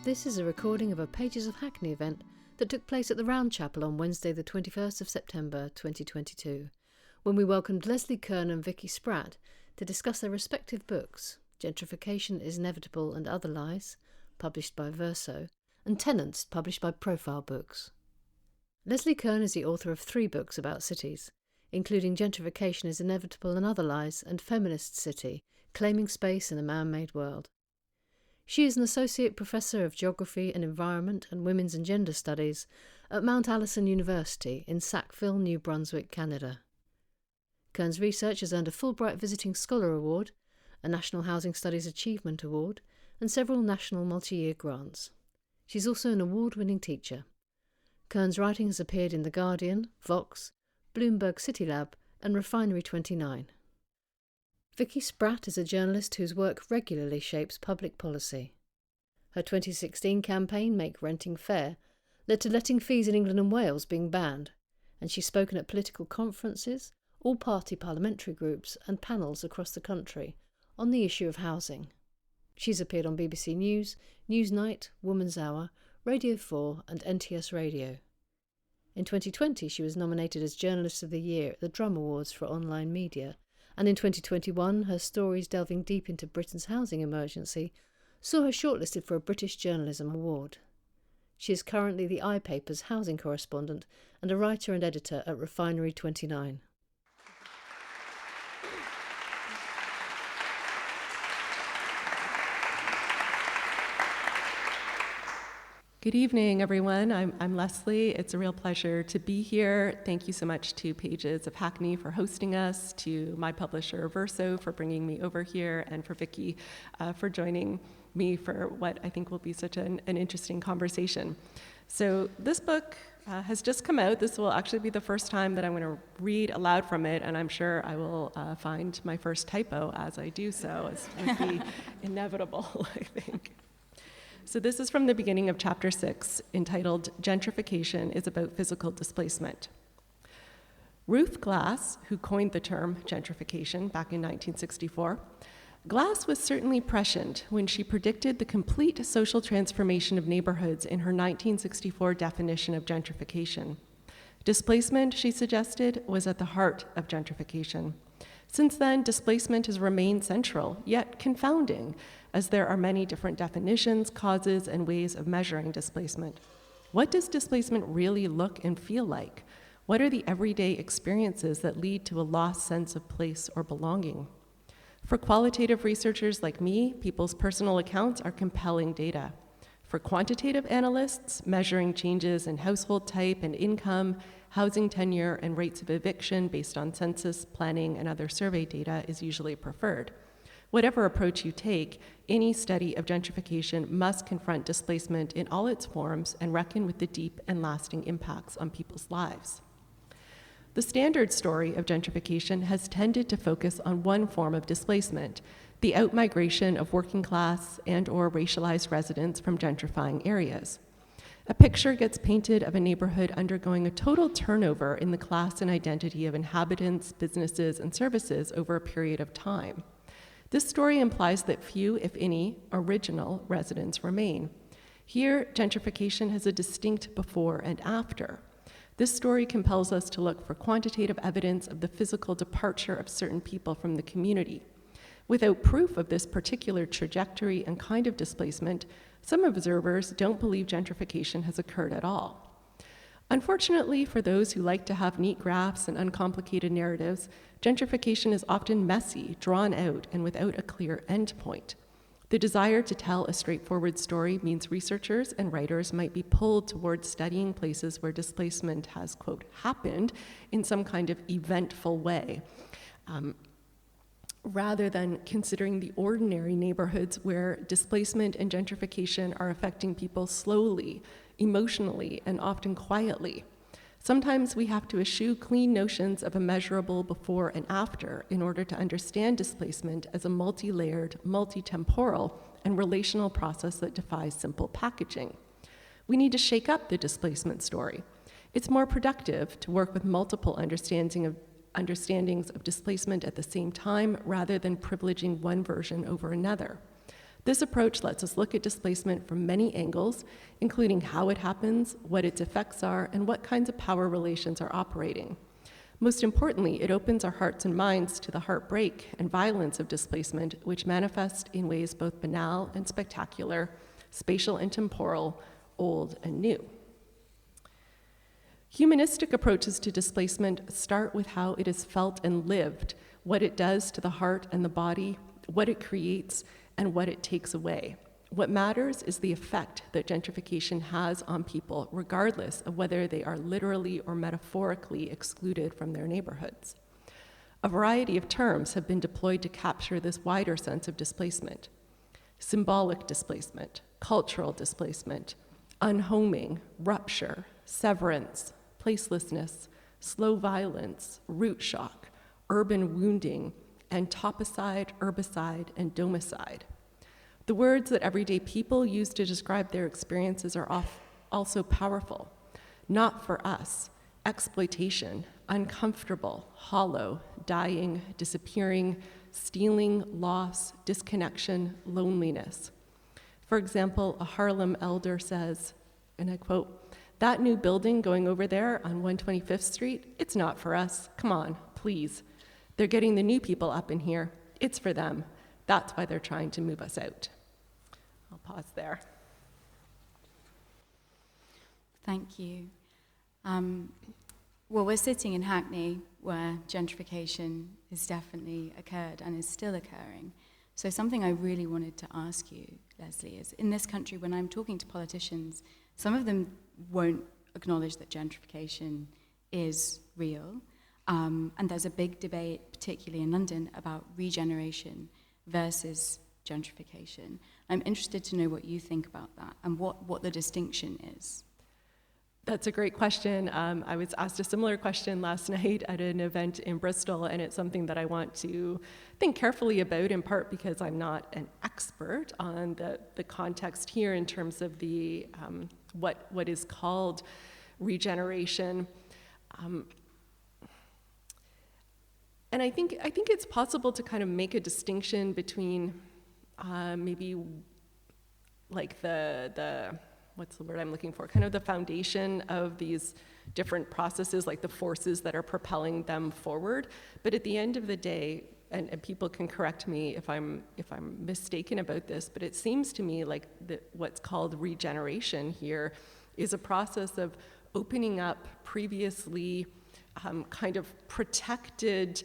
This is a recording of a Pages of Hackney event that took place at the Round Chapel on Wednesday the 21st of September 2022, when we welcomed Leslie Kern and Vicky Spratt to discuss their respective books, Gentrification is Inevitable and Other Lies, published by Verso, and Tenants, published by Profile Books. Leslie Kern is the author of 3 books about cities, including Gentrification is Inevitable and Other Lies and Feminist City, Claiming Space in a Man-Made World. She is an Associate Professor of Geography and Environment and Women's and Gender Studies at Mount Allison University in Sackville, New Brunswick, Canada. Kern's research has earned a Fulbright Visiting Scholar Award, a National Housing Studies Achievement Award, and several national multi-year grants. She's also an award-winning teacher. Kern's writing has appeared in The Guardian, Vox, Bloomberg City Lab, and Refinery 29. Vicky Spratt is a journalist whose work regularly shapes public policy. Her 2016 campaign, Make Renting Fair, led to letting fees in England and Wales being banned, and she's spoken at political conferences, all-party parliamentary groups and panels across the country on the issue of housing. She's appeared on BBC News, Newsnight, Woman's Hour, Radio 4 and NTS Radio. In 2020 she was nominated as Journalist of the Year at the Drum Awards for Online Media, and in 2021 her stories delving deep into Britain's housing emergency saw her shortlisted for a British Journalism Award. She is currently the iPaper's housing correspondent and a writer and editor at Refinery 29. Good evening, everyone. I'm Leslie. It's a real pleasure to be here. Thank you so much to Pages of Hackney for hosting us, to my publisher, Verso, for bringing me over here, and for Vicky for joining me for what I think will be such an interesting conversation. So this book has just come out. This will actually be the first time that I'm going to read aloud from it, and I'm sure I will find my first typo as I do so, as would be inevitable, I think. So this is from the beginning of chapter 6, entitled Gentrification is About Physical Displacement. Ruth Glass, who coined the term gentrification back in 1964, Glass was certainly prescient when she predicted the complete social transformation of neighborhoods in her 1964 definition of gentrification. Displacement, she suggested, was at the heart of gentrification. Since then, displacement has remained central, yet confounding, as there are many different definitions, causes, and ways of measuring displacement. What does displacement really look and feel like? What are the everyday experiences that lead to a lost sense of place or belonging? For qualitative researchers like me, people's personal accounts are compelling data. For quantitative analysts, measuring changes in household type and income, housing tenure, and rates of eviction based on census, planning, and other survey data is usually preferred. Whatever approach you take, any study of gentrification must confront displacement in all its forms and reckon with the deep and lasting impacts on people's lives. The standard story of gentrification has tended to focus on one form of displacement, the outmigration of working class and/or racialized residents from gentrifying areas. A picture gets painted of a neighborhood undergoing a total turnover in the class and identity of inhabitants, businesses, and services over a period of time. This story implies that few, if any, original residents remain. Here, gentrification has a distinct before and after. This story compels us to look for quantitative evidence of the physical departure of certain people from the community. Without proof of this particular trajectory and kind of displacement, some observers don't believe gentrification has occurred at all. Unfortunately, for those who like to have neat graphs and uncomplicated narratives, gentrification is often messy, drawn out, and without a clear endpoint. The desire to tell a straightforward story means researchers and writers might be pulled towards studying places where displacement has, quote, happened in some kind of eventful way, rather than considering the ordinary neighborhoods where displacement and gentrification are affecting people slowly, emotionally, and often quietly. Sometimes we have to eschew clean notions of a measurable before and after in order to understand displacement as a multi-layered, multi-temporal, and relational process that defies simple packaging. We need to shake up the displacement story. It's more productive to work with multiple understandings of displacement at the same time rather than privileging one version over another. This approach lets us look at displacement from many angles, including how it happens, what its effects are, and what kinds of power relations are operating. Most importantly, it opens our hearts and minds to the heartbreak and violence of displacement, which manifest in ways both banal and spectacular, spatial and temporal, old and new. Humanistic approaches to displacement start with how it is felt and lived, what it does to the heart and the body, what it creates, and what it takes away. What matters is the effect that gentrification has on people, regardless of whether they are literally or metaphorically excluded from their neighborhoods. A variety of terms have been deployed to capture this wider sense of displacement. Symbolic displacement, cultural displacement, unhoming, rupture, severance, placelessness, slow violence, root shock, urban wounding, and topicide, herbicide, and domicide. The words that everyday people use to describe their experiences are also powerful. Not for us, exploitation, uncomfortable, hollow, dying, disappearing, stealing, loss, disconnection, loneliness. For example, a Harlem elder says, and I quote, "That new building going over there on 125th Street, it's not for us. Come on, please. They're getting the new people up in here. It's for them. That's why they're trying to move us out." I'll pause there. Thank you. Well, we're sitting in Hackney, where gentrification has definitely occurred and is still occurring. So something I really wanted to ask you, Leslie, is in this country, when I'm talking to politicians, some of them won't acknowledge that gentrification is real. And there's a big debate, particularly in London, about regeneration versus gentrification. I'm interested to know what you think about that and what the distinction is. That's a great question. I was asked a similar question last night at an event in Bristol, and it's something that I want to think carefully about, in part because I'm not an expert on the context here in terms of the what is called regeneration. And I think it's possible to kind of make a distinction between maybe like the what's the word I'm looking for? Kind of the foundation of these different processes, like the forces that are propelling them forward. But at the end of the day, and people can correct me if I'm mistaken about this, but it seems to me like what's called regeneration here is a process of opening up previously kind of protected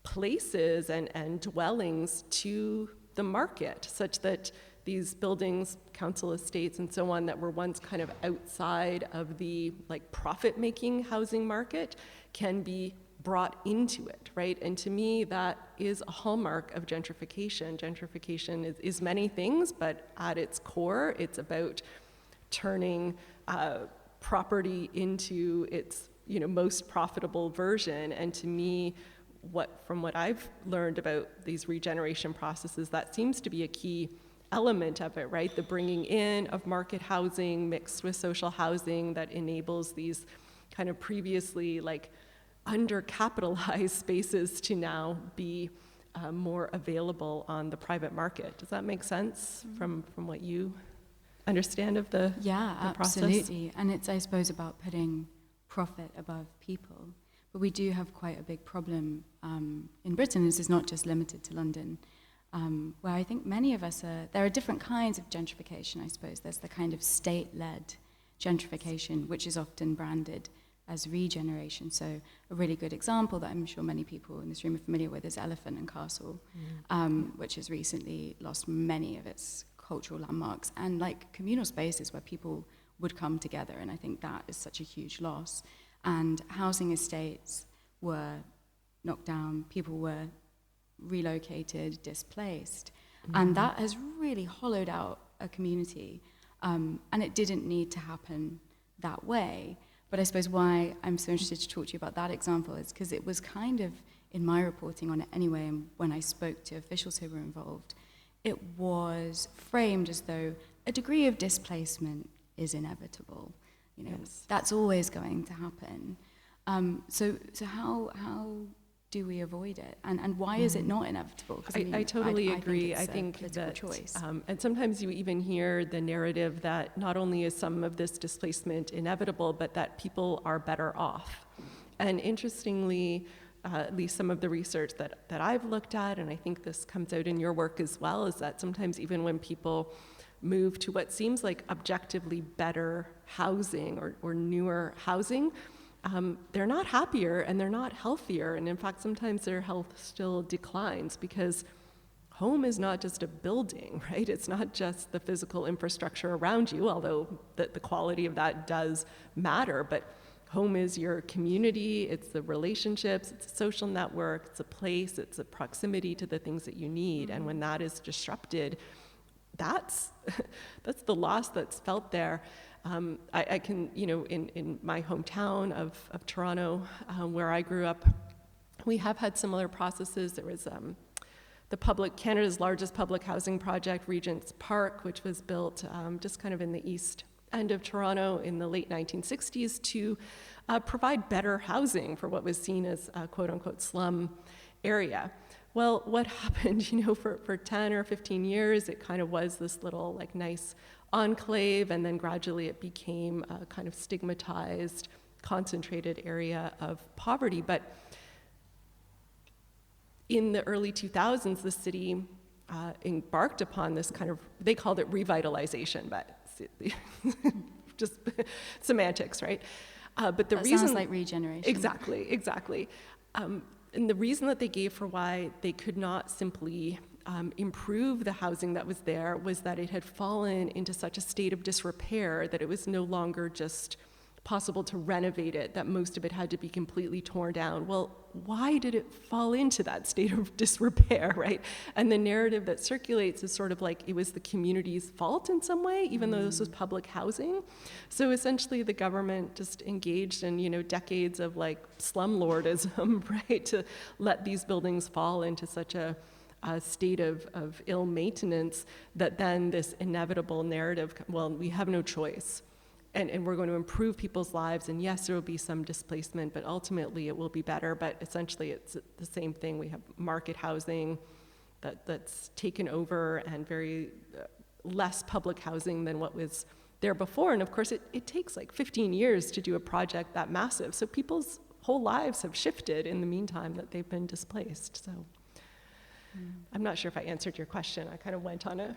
places and dwellings to the market, such that these buildings, council estates, and so on that were once kind of outside of the like profit-making housing market can be brought into it, right? And to me, that is a hallmark of gentrification. Gentrification is many things, but at its core, it's about turning property into its most profitable version. And to me, from what I've learned about these regeneration processes, that seems to be a key element of it, right? The bringing in of market housing mixed with social housing that enables these kind of previously like undercapitalized spaces to now be more available on the private market. Does that make sense from what you understand of the process? Absolutely. And it's, I suppose, about putting profit above people. But we do have quite a big problem in Britain. This is not just limited to London. Where I think many of us there are different kinds of gentrification, I suppose. There's the kind of state-led gentrification, which is often branded as regeneration. So a really good example that I'm sure many people in this room are familiar with is Elephant and Castle, which has recently lost many of its cultural landmarks and like communal spaces where people would come together. And I think that is such a huge loss. And housing estates were knocked down, people were relocated, displaced. And that has really hollowed out a community. And it didn't need to happen that way. But I suppose why I'm so interested to talk to you about that example is because it was kind of, in my reporting on it anyway, and when I spoke to officials who were involved, it was framed as though a degree of displacement is inevitable. That's always going to happen. So how do we avoid it? And why is it not inevitable? 'Cause I totally agree. I I think that, choice. and sometimes you even hear the narrative that not only is some of this displacement inevitable, but that people are better off. And interestingly, at least some of the research that I've looked at, and I think this comes out in your work as well, is that sometimes even when people move to what seems like objectively better housing or newer housing, they're not happier and they're not healthier. And in fact, sometimes their health still declines because home is not just a building, right? It's not just the physical infrastructure around you, although the quality of that does matter. But home is your community, it's the relationships, it's a social network, it's a place, it's a proximity to the things that you need. And when that is disrupted, that's the loss that's felt there. I can, in my hometown of Toronto, where I grew up, we have had similar processes. There was Canada's largest public housing project, Regent's Park, which was built just kind of in the east end of Toronto in the late 1960s to provide better housing for what was seen as a quote-unquote slum area. Well, what happened, for 10 or 15 years, it kind of was this little nice enclave, and then gradually it became a kind of stigmatized, concentrated area of poverty. But in the early 2000s, the city embarked upon this kind of, they called it revitalization, but just semantics, right? But the reason sounds like regeneration. Exactly. And the reason that they gave for why they could not simply improve the housing that was there was that it had fallen into such a state of disrepair that it was no longer just possible to renovate it, that most of it had to be completely torn down. Well, why did it fall into that state of disrepair, right? And the narrative that circulates is sort of like it was the community's fault in some way, even though this was public housing. So essentially the government just engaged in, decades of slumlordism, right, to let these buildings fall into such a state of ill maintenance that then this inevitable narrative, well, we have no choice. And we're going to improve people's lives, and yes, there will be some displacement, but ultimately it will be better. But essentially it's the same thing. We have market housing that's taken over, and very less public housing than what was there before. And of course it takes 15 years to do a project that massive. So people's whole lives have shifted in the meantime that they've been displaced. So I'm not sure if I answered your question. I kind of went on a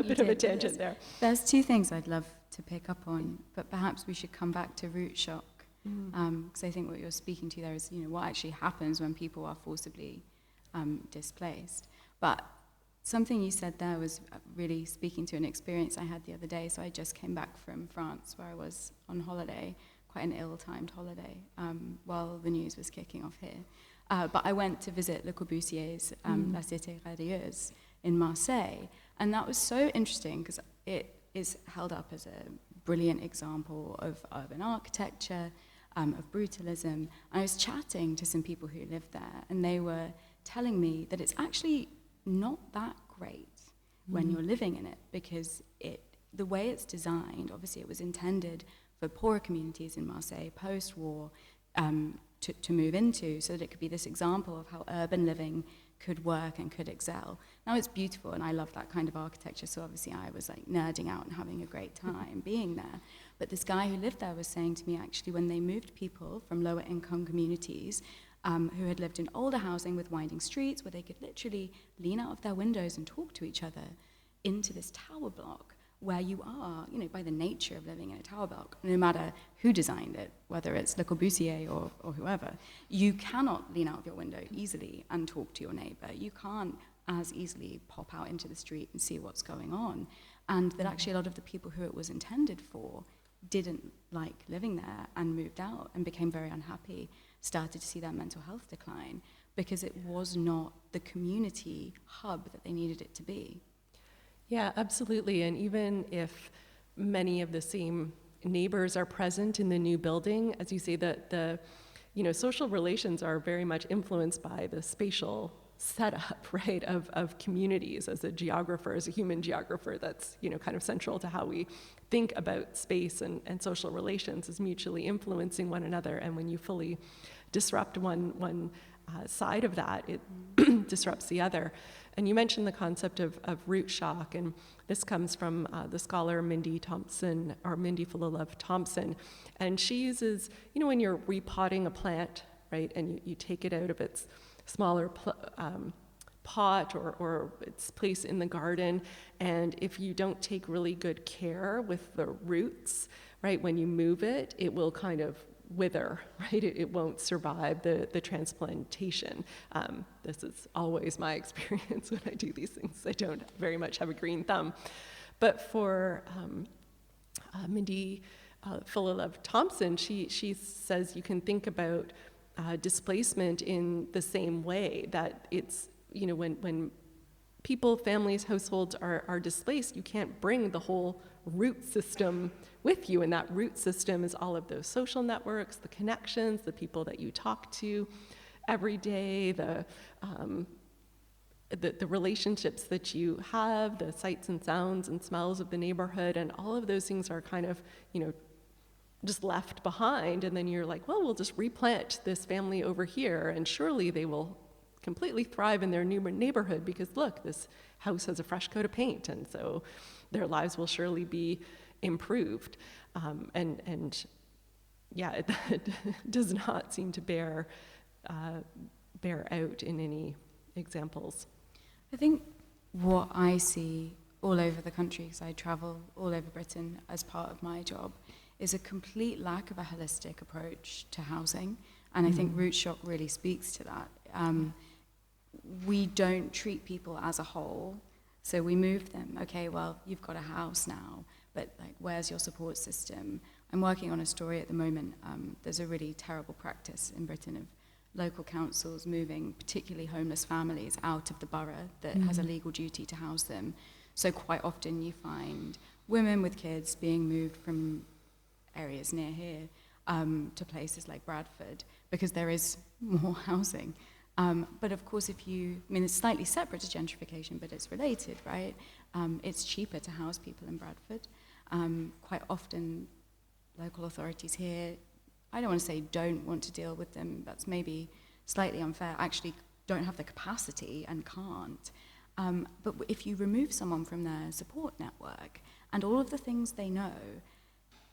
bit of a tangent there. There's two things I'd love to pick up on, but perhaps we should come back to root shock, because I think what you're speaking to there is, what actually happens when people are forcibly displaced. But something you said there was really speaking to an experience I had the other day. So I just came back from France, where I was on holiday, quite an ill-timed holiday, while the news was kicking off here. But I went to visit Le Corbusier's La Cité Radieuse in Marseille, and that was so interesting because it is held up as a brilliant example of urban architecture, of brutalism. And I was chatting to some people who lived there, and they were telling me that it's actually not that great when you're living in it, because the way it's designed, obviously it was intended for poorer communities in Marseille post-war, to move into, so that it could be this example of how urban living could work and could excel. Now it's beautiful, and I love that kind of architecture, so obviously I was nerding out and having a great time being there. But this guy who lived there was saying to me, actually, when they moved people from lower income communities who had lived in older housing with winding streets, where they could literally lean out of their windows and talk to each other, into this tower block, where you are, by the nature of living in a tower block, no matter who designed it, whether it's Le Corbusier or whoever, you cannot lean out of your window easily and talk to your neighbor. You can't as easily pop out into the street and see what's going on. And that actually a lot of the people who it was intended for didn't like living there and moved out and became very unhappy, started to see their mental health decline, because it was not the community hub that they needed it to be. Yeah, absolutely. And even if many of the same neighbors are present in the new building, as you say, the social relations are very much influenced by the spatial setup, right, of communities. As a geographer, as a human geographer, that's kind of central to how we think about space and social relations, is mutually influencing one another. And when you fully disrupt one side of that, it disrupts the other. And you mentioned the concept of root shock, and this comes from the scholar Mindy Fullilove Thompson. And she uses, when you're repotting a plant, right, and you take it out of its smaller pot or its place in the garden, and if you don't take really good care with the roots, right, when you move it, it will kind of wither, right? It won't survive the transplantation. This is always my experience when I do these things. I don't very much have a green thumb. But for Mindy Fullilove Thompson, she says you can think about displacement in the same way, that it's, when people, families, households are displaced, you can't bring the whole root system with you, and that root system is all of those social networks, the connections, the people that you talk to every day, the relationships that you have, the sights and sounds and smells of the neighborhood, and all of those things are kind of, just left behind, and then you're like, well, we'll just replant this family over here, and surely they will completely thrive in their new neighborhood because look, this house has a fresh coat of paint, and so their lives will surely be improved. And yeah, it does not seem to bear out in any examples. I think what I see all over the country, because I travel all over Britain as part of my job, is a complete lack of a holistic approach to housing. And I think root shock really speaks to that. We don't treat people as a whole, so we move them. Okay, well, you've got a house now, but like, where's your support system? I'm working on a story at the moment. There's a really terrible practice in Britain of local councils moving particularly homeless families out of the borough that has a legal duty to house them. So quite often you find women with kids being moved from areas near here to places like Bradford because there is more housing. But of course, it's slightly separate to gentrification, but it's related, right? It's cheaper to house people in Bradford. Quite often, local authorities here, I don't want to say don't want to deal with them, that's maybe slightly unfair, actually don't have the capacity and can't. But if you remove someone from their support network and all of the things they know,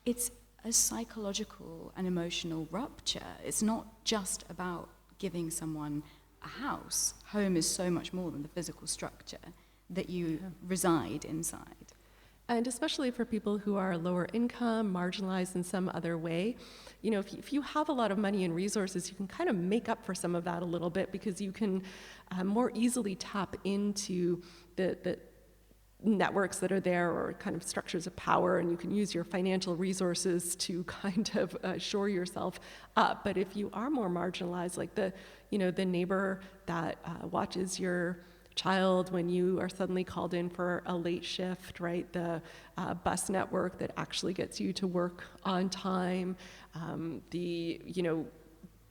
it's a psychological and emotional rupture. It's not just about giving someone a house. Home is so much more than the physical structure that you reside inside. And especially for people who are lower income, marginalized in some other way, if you have a lot of money and resources, you can kind of make up for some of that a little bit because you can more easily tap into the networks that are there or kind of structures of power, and you can use your financial resources to kind of shore yourself up. But if you are more marginalized, like the neighbor that watches your child when you are suddenly called in for a late shift, right? The bus network that actually gets you to work on time, the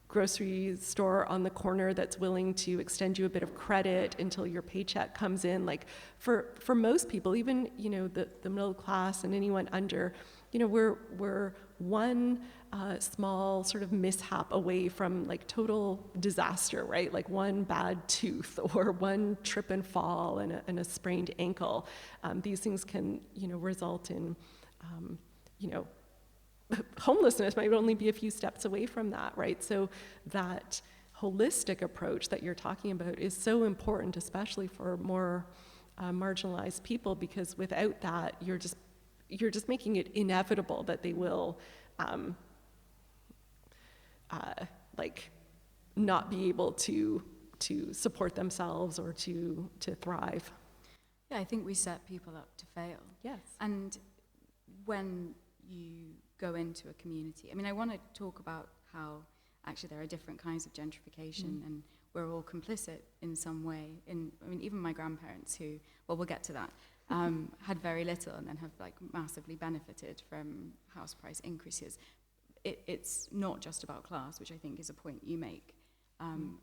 grocery store on the corner that's willing to extend you a bit of credit until your paycheck comes in. Like for most people, even the middle class and anyone under, we're one small sort of mishap away from like total disaster, right? Like one bad tooth or one trip and fall and a sprained ankle. These things can result in homelessness might only be a few steps away from that, right? So that holistic approach that you're talking about is so important, especially for more marginalized people, because without that, you're just making it inevitable that they will not be able to support themselves or to thrive. Yeah, I think we set people up to fail. Yes. And when you go into a community, I want to talk about how actually there are different kinds of gentrification and we're all complicit in some way. Even my grandparents who, well, we'll get to that, had very little and then have massively benefited from house price increases. It's not just about class, which I think is a point you make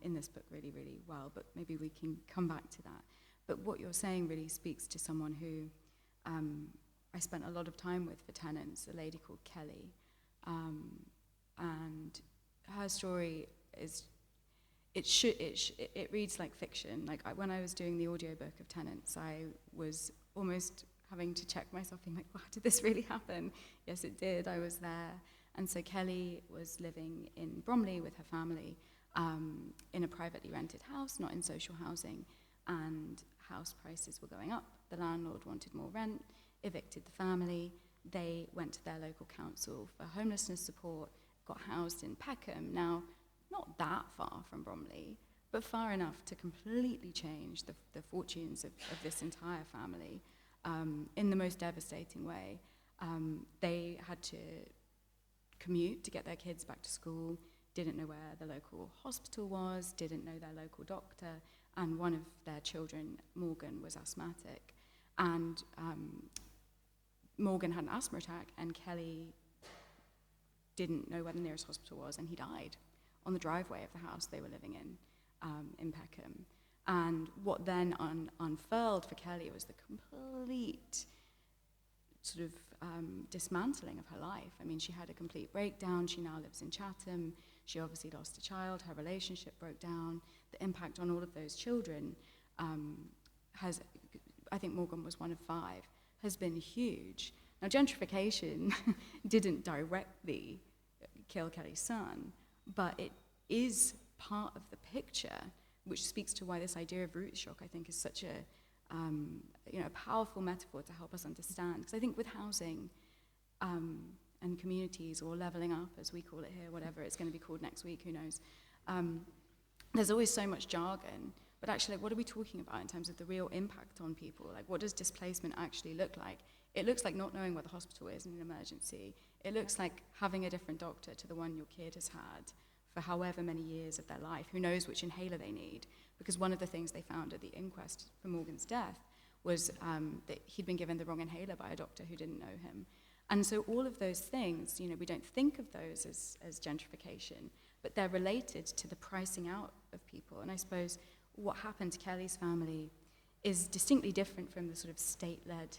in this book really, really well, but maybe we can come back to that. But what you're saying really speaks to someone who I spent a lot of time with for TENANTS, a lady called Kelly. And her story it reads like fiction. Like when I was doing the audiobook of Tenants, I was almost having to check myself, being like, wow, did this really happen? Yes, it did. I was there. And so Kelly was living in Bromley with her family in a privately rented house, not in social housing, and house prices were going up. The landlord wanted more rent, evicted the family. They went to their local council for homelessness support, got housed in Peckham. Now, not that far from Bromley, but far enough to completely change the fortunes of this entire family in the most devastating way. They had to commute to get their kids back to school, didn't know where the local hospital was, didn't know their local doctor, and one of their children, Morgan, was asthmatic. And Morgan had an asthma attack, and Kelly didn't know where the nearest hospital was, and he died on the driveway of the house they were living in Peckham. And what then unfurled for Kelly was the complete sort of dismantling of her life. I mean, she had a complete breakdown. She now lives in Chatham. She obviously lost a child. Her relationship broke down. The impact on all of those children has, I think Morgan was one of 5, has been huge. Now, gentrification didn't directly kill Kelly's son, but it is part of the picture, which speaks to why this idea of root shock, I think, is such a powerful metaphor to help us understand. Because I think with housing and communities, or leveling up, as we call it here, whatever it's going to be called next week, who knows, there's always so much jargon. But actually, like, what are we talking about in terms of the real impact on people? Like, what does displacement actually look like? It looks like not knowing where the hospital is in an emergency. It looks like having a different doctor to the one your kid has had for however many years of their life. Who knows which inhaler they need? Because one of the things they found at the inquest for Morgan's death was that he'd been given the wrong inhaler by a doctor who didn't know him. And so all of those things, we don't think of those as gentrification, but they're related to the pricing out of people. And I suppose what happened to Kelly's family is distinctly different from the sort of state-led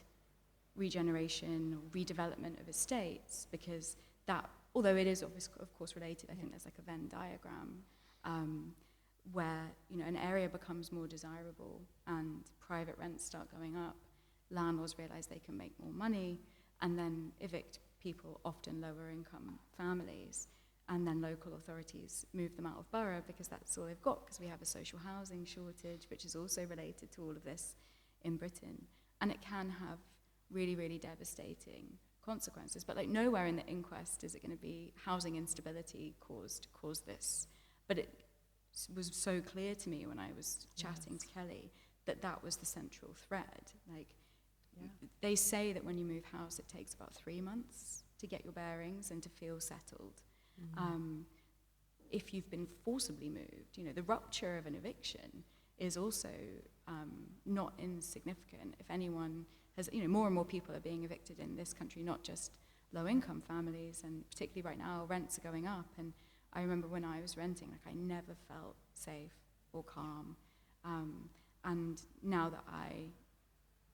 regeneration or redevelopment of estates, because that, although it is of course related, I think there's like a Venn diagram where an area becomes more desirable and private rents start going up, landlords realize they can make more money and then evict people, often lower income families, and then local authorities move them out of borough because that's all they've got, because we have a social housing shortage, which is also related to all of this in Britain. And it can have really, really devastating consequences. But like nowhere in the inquest is it going to be housing instability caused this. But it was so clear to me when I was chatting to Kelly that was the central thread. Like, they say that when you move house, it takes about 3 months to get your bearings and to feel settled. Mm-hmm. If you've been forcibly moved, the rupture of an eviction is also not insignificant. If anyone has, more and more people are being evicted in this country, not just low-income families, and particularly right now, rents are going up. And I remember when I was renting, like, I never felt safe or calm. And now that I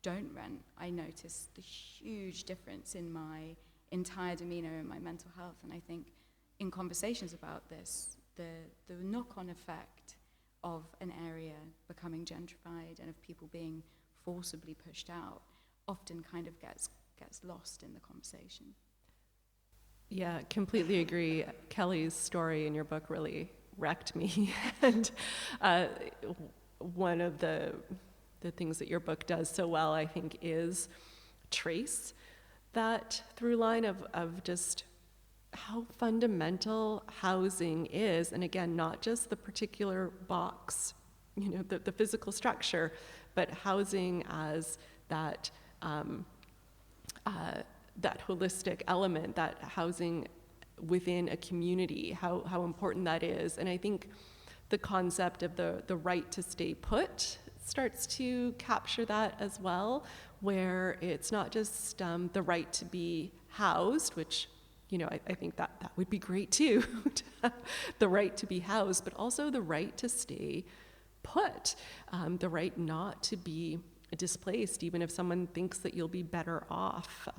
don't rent, I notice the huge difference in my entire demeanor and my mental health. And I think in conversations about this, the knock-on effect of an area becoming gentrified and of people being forcibly pushed out often kind of gets lost in the conversation. Yeah, completely agree. Kelly's story in your book really wrecked me. And one of the things that your book does so well, I think, is trace that through line of just how fundamental housing is. And again, not just the particular box, the physical structure, but housing as that that holistic element, that housing within a community, how important that is. And I think the concept of the right to stay put starts to capture that as well, where it's not just the right to be housed, which, I think that would be great too, the right to be housed, but also the right to stay put, the right not to be displaced, even if someone thinks that you'll be better off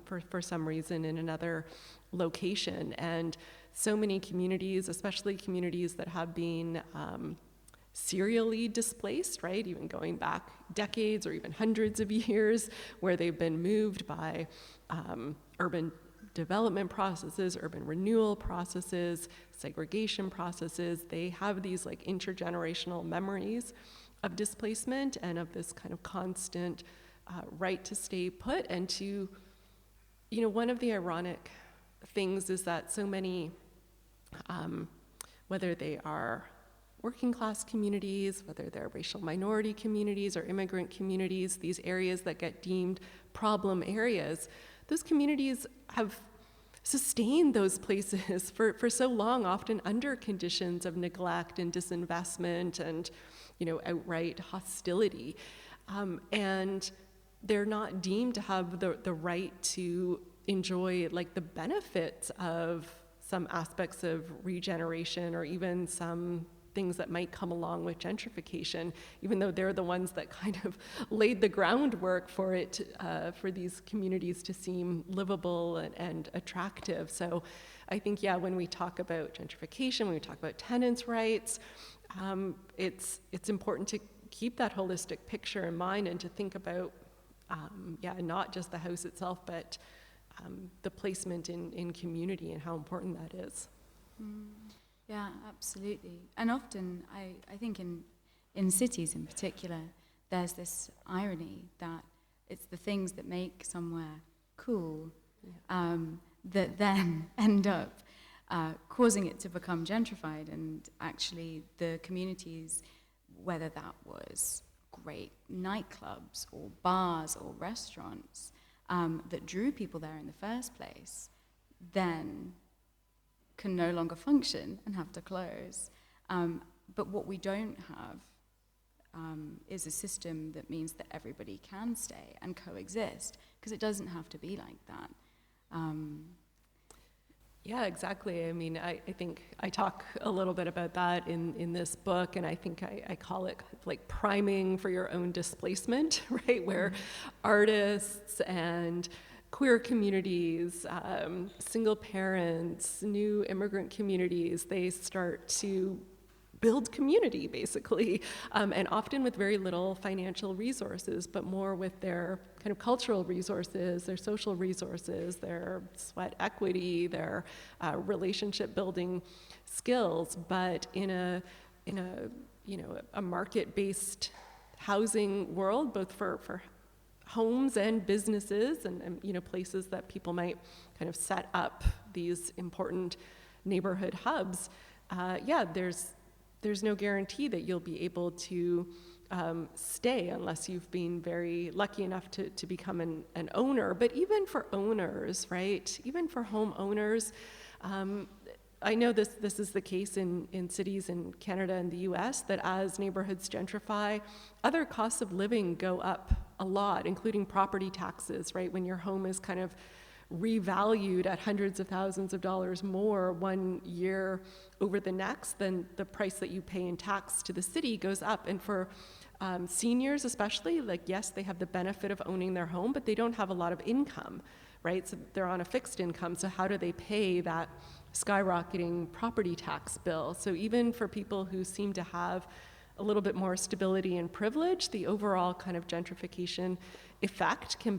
for some reason in another location. And so many communities, especially communities that have been serially displaced, right? Even going back decades or even hundreds of years, where they've been moved by urban development processes, urban renewal processes, segregation processes. They have these like intergenerational memories of displacement and of this kind of constant right to stay put. And to, you know, one of the ironic things is that so many, whether they are working class communities, whether they're racial minority communities or immigrant communities, these areas that get deemed problem areas, those communities have sustained those places for so long, often under conditions of neglect and disinvestment and, you know, outright hostility. And they're not deemed to have the right to enjoy like the benefits of some aspects of regeneration or even some things that might come along with gentrification, even though they're the ones that kind of laid the groundwork for it, for these communities to seem livable and attractive. So I think, yeah, when we talk about gentrification, when we talk about tenants' rights, it's important to keep that holistic picture in mind and to think about, not just the house itself, but the placement in community and how important that is. Yeah, absolutely. And often, I think in cities in particular, there's this irony that it's the things that make somewhere cool that then end up causing it to become gentrified. And actually, the communities, whether that was great nightclubs or bars or restaurants that drew people there in the first place, then can no longer function and have to close. But what we don't have is a system that means that everybody can stay and coexist, because it doesn't have to be like that. Yeah, exactly. I mean, I think I talk a little bit about that in this book, and I think I call it kind of like priming for your own displacement, right? Where artists and queer communities, single parents, new immigrant communities, they start to build community, basically, and often with very little financial resources, but more with their kind of cultural resources, their social resources, their sweat equity, their relationship building skills, but in a market-based housing world, both for homes and businesses and places that people might kind of set up these important neighborhood hubs. There's no guarantee that you'll be able to stay unless you've been very lucky enough to become an owner. But even for owners, right? Even for homeowners, I know this is the case in cities in Canada and the US, that as neighborhoods gentrify, other costs of living go up a lot, including property taxes, right? When your home is kind of revalued at hundreds of thousands of dollars more one year over the next, then the price that you pay in tax to the city goes up. And for seniors especially, like, yes, they have the benefit of owning their home, but they don't have a lot of income, right? So they're on a fixed income, so how do they pay that skyrocketing property tax bill? So even for people who seem to have a little bit more stability and privilege, the overall kind of gentrification effect can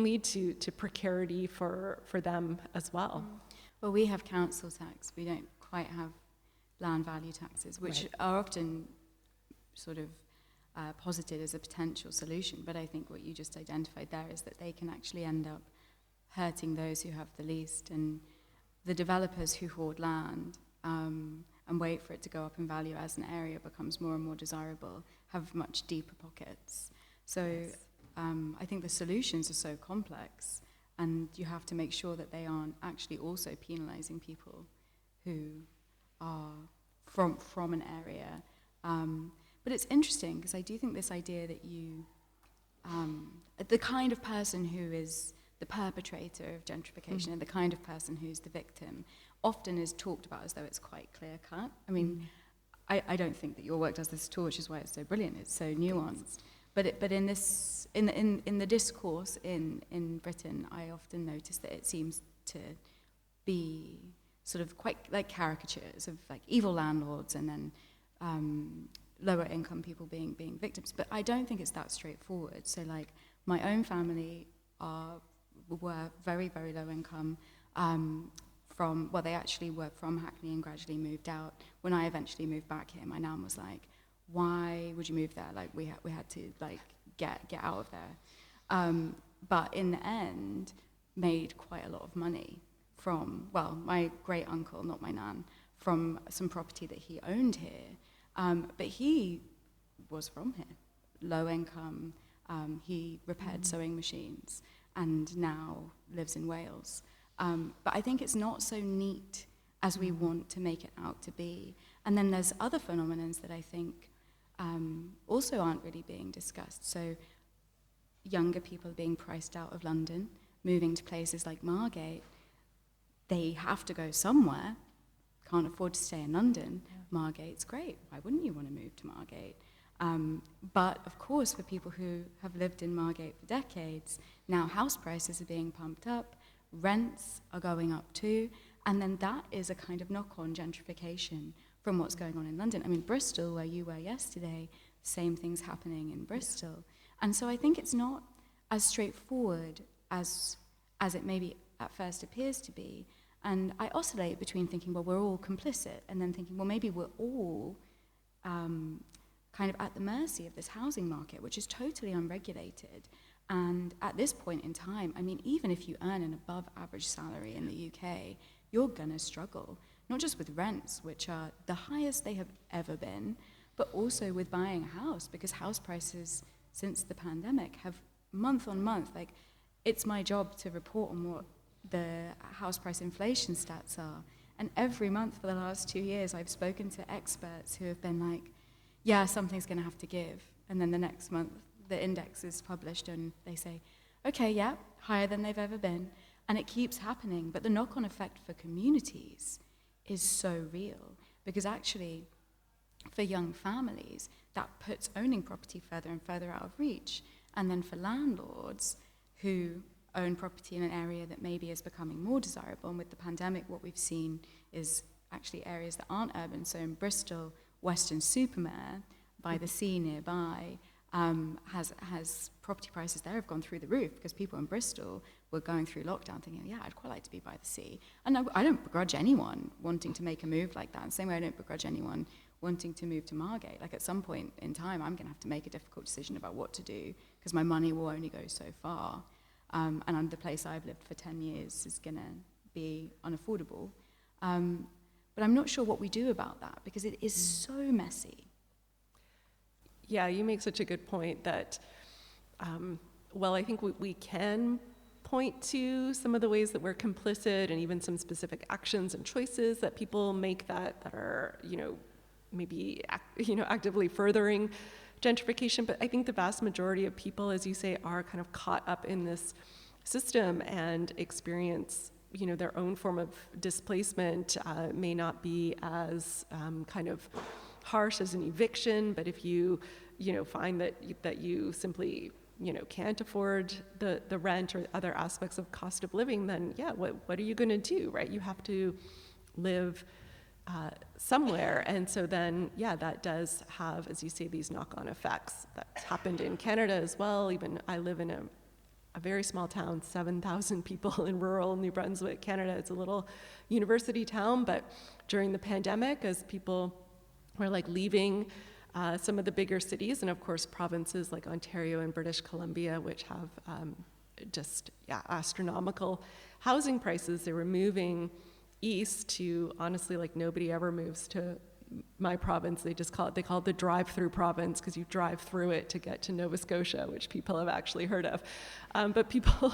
lead to precarity for them as well. Well, we have council tax. We don't quite have land value taxes, which are often sort of posited as a potential solution. But I think what you just identified there is that they can actually end up hurting those who have the least. And the developers who hoard land and wait for it to go up in value as an area becomes more and more desirable have much deeper pockets. So yes. I think the solutions are so complex, and you have to make sure that they aren't actually also penalizing people who are from an area. But it's interesting, because I do think this idea that you, the kind of person who is the perpetrator of gentrification and the kind of person who's the victim often is talked about as though it's quite clear-cut. I mean, I don't think that your work does this at all, which is why it's so brilliant. It's so nuanced. But in the discourse in Britain, I often notice that it seems to be sort of quite like caricatures of like evil landlords and then lower income people being victims. But I don't think it's that straightforward. So like my own family were very, very low income they actually were from Hackney and gradually moved out. When I eventually moved back here, my nan was like, why would you move there? Like we had to like get out of there. But in the end, made quite a lot of money from, my great uncle, not my nan, from some property that he owned here. But he was from here, low income. He repaired sewing machines and now lives in Wales. But I think it's not so neat as we want to make it out to be. And then there's other phenomena that I think also aren't really being discussed. So younger people are being priced out of London, moving to places like Margate. They have to go somewhere, can't afford to stay in London. Yeah. Margate's great. Why wouldn't you want to move to Margate? But of course, for people who have lived in Margate for decades, now house prices are being pumped up, rents are going up too, and then that is a kind of knock-on gentrification from what's going on in London. I mean, Bristol, where you were yesterday, same thing's happening in Bristol. And so I think it's not as straightforward as it maybe at first appears to be. And I oscillate between thinking, well, we're all complicit, and then thinking, well, maybe we're all kind of at the mercy of this housing market, which is totally unregulated. And at this point in time, I mean, even if you earn an above average salary in the UK, you're gonna struggle, not just with rents, which are the highest they have ever been, but also with buying a house, because house prices since the pandemic have month on month, like it's my job to report on what the house price inflation stats are. And every month for the last 2 years, I've spoken to experts who have been like, yeah, something's gonna have to give. And then the next month, the index is published and they say, okay, yeah, higher than they've ever been. And it keeps happening. But the knock-on effect for communities is so real, because actually for young families, that puts owning property further and further out of reach. And then for landlords who own property in an area that maybe is becoming more desirable, and with the pandemic, what we've seen is actually areas that aren't urban. So in Bristol, Weston-super-Mare, by the sea nearby, has property prices there have gone through the roof, because people in Bristol were going through lockdown thinking, yeah, I'd quite like to be by the sea. And I don't begrudge anyone wanting to make a move like that. The same way I don't begrudge anyone wanting to move to Margate. Like at some point in time, I'm going to have to make a difficult decision about what to do, because my money will only go so far. And the place I've lived for 10 years is going to be unaffordable. But I'm not sure what we do about that, because it is so messy. Yeah, you make such a good point that, I think we can point to some of the ways that we're complicit, and even some specific actions and choices that people make that are, maybe, actively furthering gentrification. But I think the vast majority of people, as you say, are kind of caught up in this system and experience, their own form of displacement. May not be as kind of harsh as an eviction, but if you find that you simply can't afford the rent or other aspects of cost of living, then what are you going to do, right? You have to live somewhere. And so then that does have, as you say, these knock-on effects. That's happened in Canada as well. Even I live in a very small town, 7,000 people in rural New Brunswick, Canada. It's a little university town, but during the pandemic, as people were leaving some of the bigger cities, and of course provinces like Ontario and British Columbia, which have astronomical housing prices, they were moving east to, honestly, nobody ever moves to my province. They call it the drive-through province, because you drive through it to get to Nova Scotia, which people have actually heard of. But people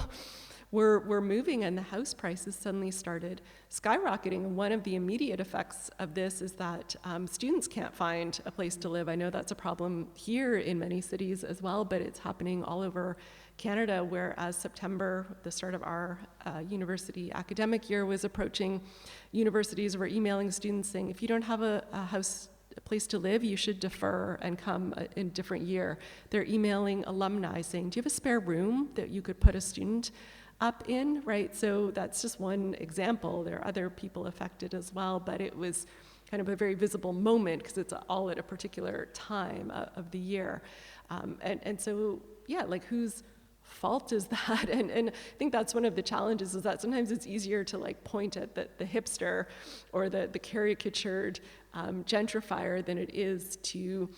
were moving, and the house prices suddenly started skyrocketing. And one of the immediate effects of this is that students can't find a place to live. I know that's a problem here in many cities as well, but it's happening all over Canada, where as September, the start of our university academic year was approaching, universities were emailing students saying, if you don't have a place to live, you should defer and come in a different year. They're emailing alumni saying, do you have a spare room that you could put a student up in, right? So that's just one example. There are other people affected as well, but it was kind of a very visible moment because it's all at a particular time of the year. And so, yeah, like whose fault is that? And I think that's one of the challenges, is that sometimes it's easier to like point at the hipster or the caricatured gentrifier than it is to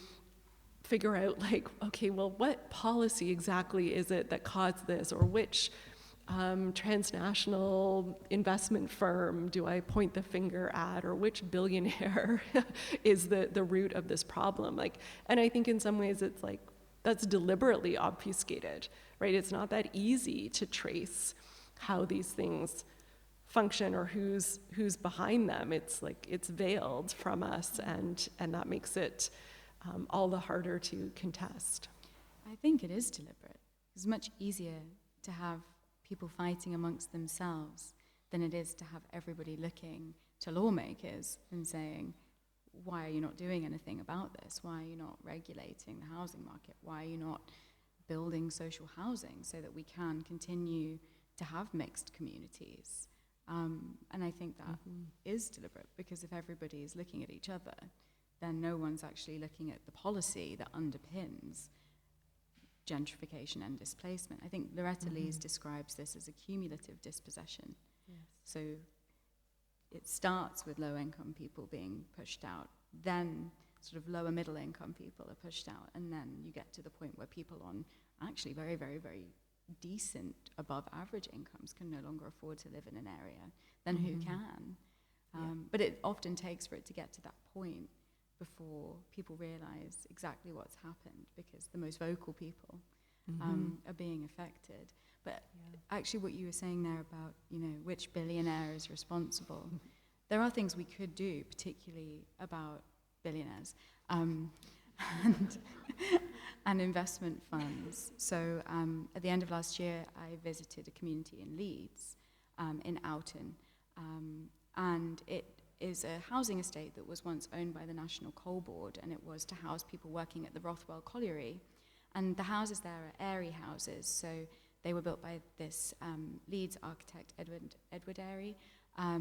figure out like, okay, well, what policy exactly is it that caused this, or which transnational investment firm do I point the finger at, or which billionaire is the root of this problem? Like, and I think in some ways it's like, that's deliberately obfuscated, right? It's not that easy to trace how these things function or who's behind them. It's like, it's veiled from us, and that makes it all the harder to contest. I think it is deliberate. It's much easier to have people fighting amongst themselves than it is to have everybody looking to lawmakers and saying, why are you not doing anything about this? Why are you not regulating the housing market? Why are you not building social housing so that we can continue to have mixed communities? And I think that is deliberate, because if everybody is looking at each other, then no one's actually looking at the policy that underpins gentrification and displacement. I think Loretta Lees describes this as a cumulative dispossession. Yes. So it starts with low-income people being pushed out, then sort of lower middle-income people are pushed out, and then you get to the point where people on actually very, very, very decent above-average incomes can no longer afford to live in an area. Then who can? But it often takes for it to get to that point before people realize exactly what's happened, because the most vocal people are being affected. But actually what you were saying there about, which billionaire is responsible, there are things we could do, particularly about billionaires and investment funds. So at the end of last year, I visited a community in Leeds, in Oughton, and it is a housing estate that was once owned by the National Coal Board, and it was to house people working at the Rothwell Colliery. And the houses there are Airy houses, so they were built by this Leeds architect, Edward Airy. I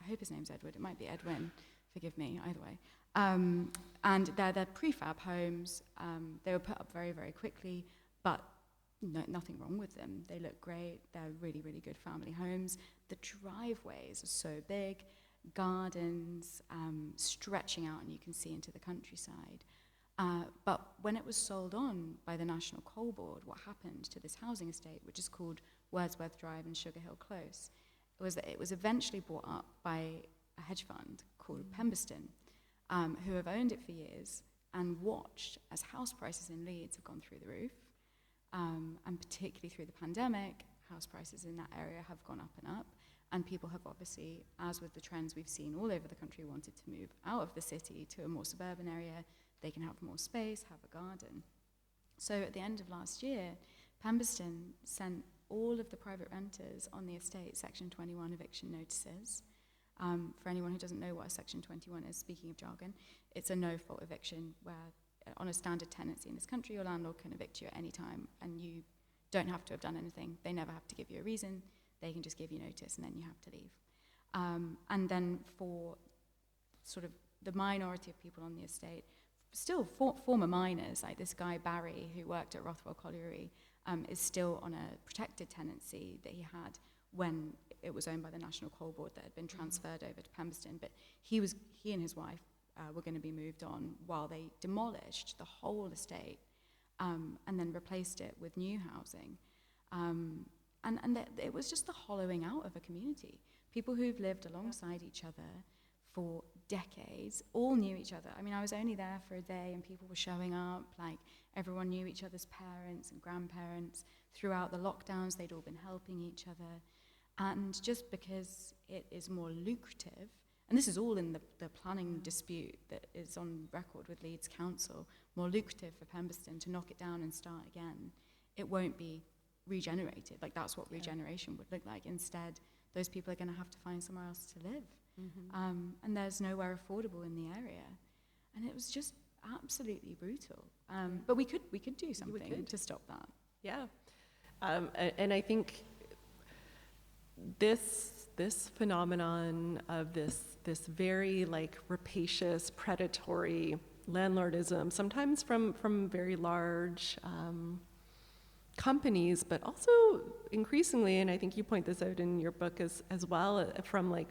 hope his name's Edward, it might be Edwin, forgive me, either way. And they're prefab homes. They were put up very, very quickly, but nothing wrong with them. They look great, they're really, really good family homes. The driveways are so big, gardens stretching out, and you can see into the countryside. But when it was sold on by the National Coal Board, what happened to this housing estate, which is called Wordsworth Drive and Sugar Hill Close, was that it was eventually bought up by a hedge fund called Pemberston, who have owned it for years and watched as house prices in Leeds have gone through the roof, and particularly through the pandemic, house prices in that area have gone up and up. And people have obviously, as with the trends we've seen all over the country, wanted to move out of the city to a more suburban area. They can have more space, have a garden. So at the end of last year, Pemberston sent all of the private renters on the estate Section 21 eviction notices. For anyone who doesn't know what a Section 21 is, speaking of jargon, it's a no-fault eviction where on a standard tenancy in this country, your landlord can evict you at any time, and you don't have to have done anything. They never have to give you a reason. They can just give you notice, and then you have to leave. And then for sort of the minority of people on the estate, still former miners, like this guy Barry, who worked at Rothwell Colliery, is still on a protected tenancy that he had when it was owned by the National Coal Board that had been transferred over to Pemberston. But he and his wife were going to be moved on while they demolished the whole estate and then replaced it with new housing. It was just the hollowing out of a community. People who've lived alongside each other for decades, all knew each other. I mean, I was only there for a day and people were showing up, like everyone knew each other's parents and grandparents. Throughout the lockdowns, they'd all been helping each other. And just because it is more lucrative, and this is all in the planning dispute that is on record with Leeds Council, more lucrative for Pemberston to knock it down and start again, it won't be regenerated. Like that's what regeneration would look like. Instead, those people are going to have to find somewhere else to live. And there's nowhere affordable in the area. And it was just absolutely brutal. But we could do something to stop that. Yeah. And I think this phenomenon of this very like rapacious, predatory landlordism, sometimes from very large companies, but also increasingly, and I think you point this out in your book as well, from like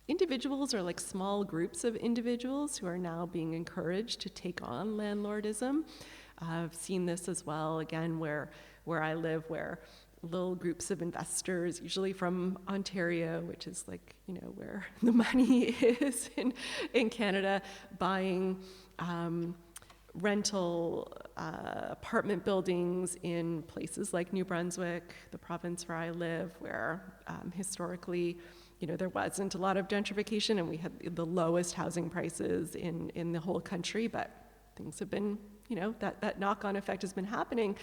individuals or like small groups of individuals who are now being encouraged to take on landlordism. I've seen this as well, again, where I live, where little groups of investors, usually from Ontario, which is like, where the money is in Canada, buying rental apartment buildings in places like New Brunswick, the province where I live, where historically, there wasn't a lot of gentrification, and we had the lowest housing prices in the whole country, but things have been, that knock-on effect has been happening.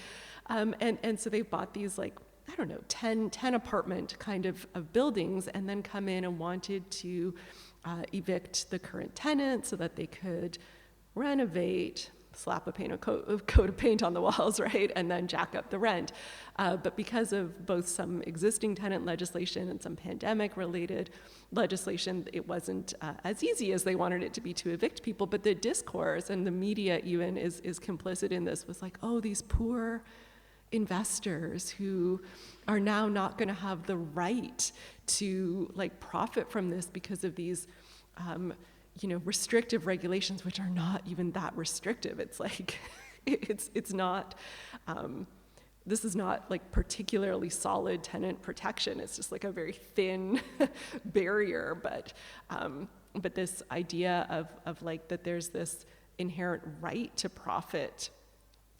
And so they bought these, like, I don't know, 10 apartment kind of buildings, and then come in and wanted to evict the current tenants so that they could renovate, slap a coat of paint on the walls, right, and then jack up the rent. But because of both some existing tenant legislation and some pandemic-related legislation, it wasn't as easy as they wanted it to be to evict people. But the discourse, and the media even is complicit in this, was like, oh, these poor investors who are now not going to have the right to like profit from this because of these restrictive regulations, which are not even that restrictive. It's like, it's not, this is not like particularly solid tenant protection. It's just like a very thin barrier. But this idea of like that there's this inherent right to profit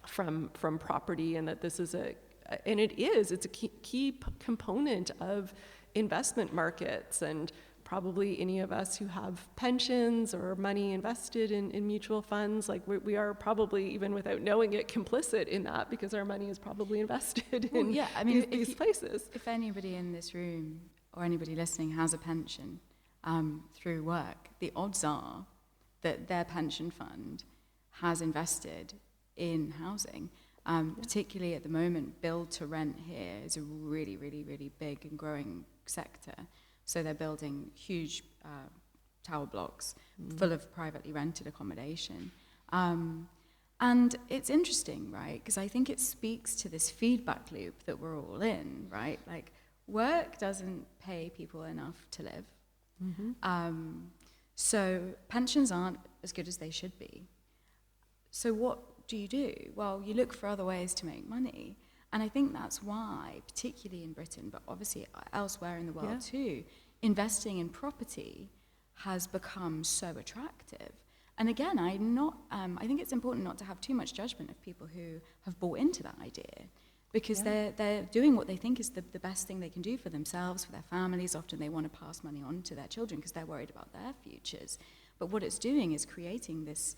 from property, and that this is it's a key component of investment markets. And probably any of us who have pensions or money invested in mutual funds, like we are probably, even without knowing it, complicit in that, because our money is probably invested in these places. If anybody in this room or anybody listening has a pension through work, the odds are that their pension fund has invested in housing. Particularly at the moment, build to rent here is a really, really, really big and growing sector. So they're building huge tower blocks full of privately rented accommodation. And it's interesting, right? Because I think it speaks to this feedback loop that we're all in, right? Like, work doesn't pay people enough to live. Mm-hmm. So pensions aren't as good as they should be. So what do? Well, you look for other ways to make money. And I think that's why, particularly in Britain, but obviously elsewhere in the world too, investing in property has become so attractive. And again, I think it's important not to have too much judgment of people who have bought into that idea, because they're doing what they think is the best thing they can do for themselves, for their families. Often they want to pass money on to their children because they're worried about their futures. But what it's doing is creating this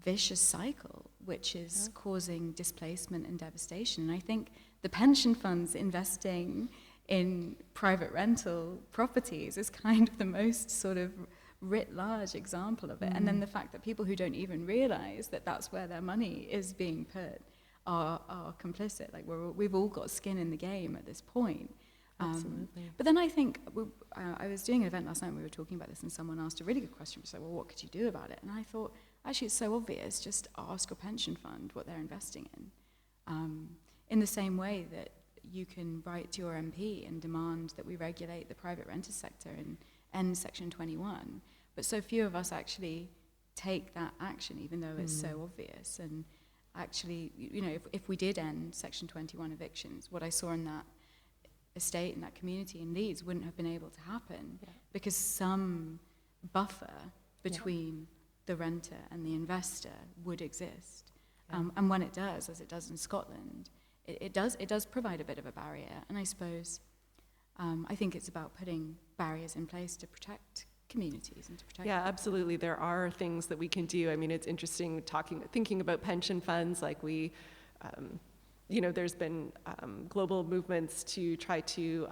vicious cycle, which is causing displacement and devastation. And I think the pension funds investing in private rental properties is kind of the most sort of writ large example of it. And then the fact that people who don't even realize that that's where their money is being put are complicit. Like, we've all got skin in the game at this point. Absolutely. But then I think, I was doing an event last night and we were talking about this, and someone asked a really good question. So, well, what could you do about it? And I thought, actually, it's so obvious. Just ask your pension fund what they're investing in the same way that you can write to your MP and demand that we regulate the private renter sector and end Section 21. But so few of us actually take that action, even though it's so obvious. And actually, if we did end Section 21 evictions, what I saw in that estate, in that community in Leeds, wouldn't have been able to happen because some buffer between the renter and the investor would exist. And when it does, as it does in Scotland, it does provide a bit of a barrier. And I suppose, I think it's about putting barriers in place to protect communities and to protect. Yeah, absolutely. There are things that we can do. I mean, it's interesting thinking about pension funds. Like there's been global movements to try to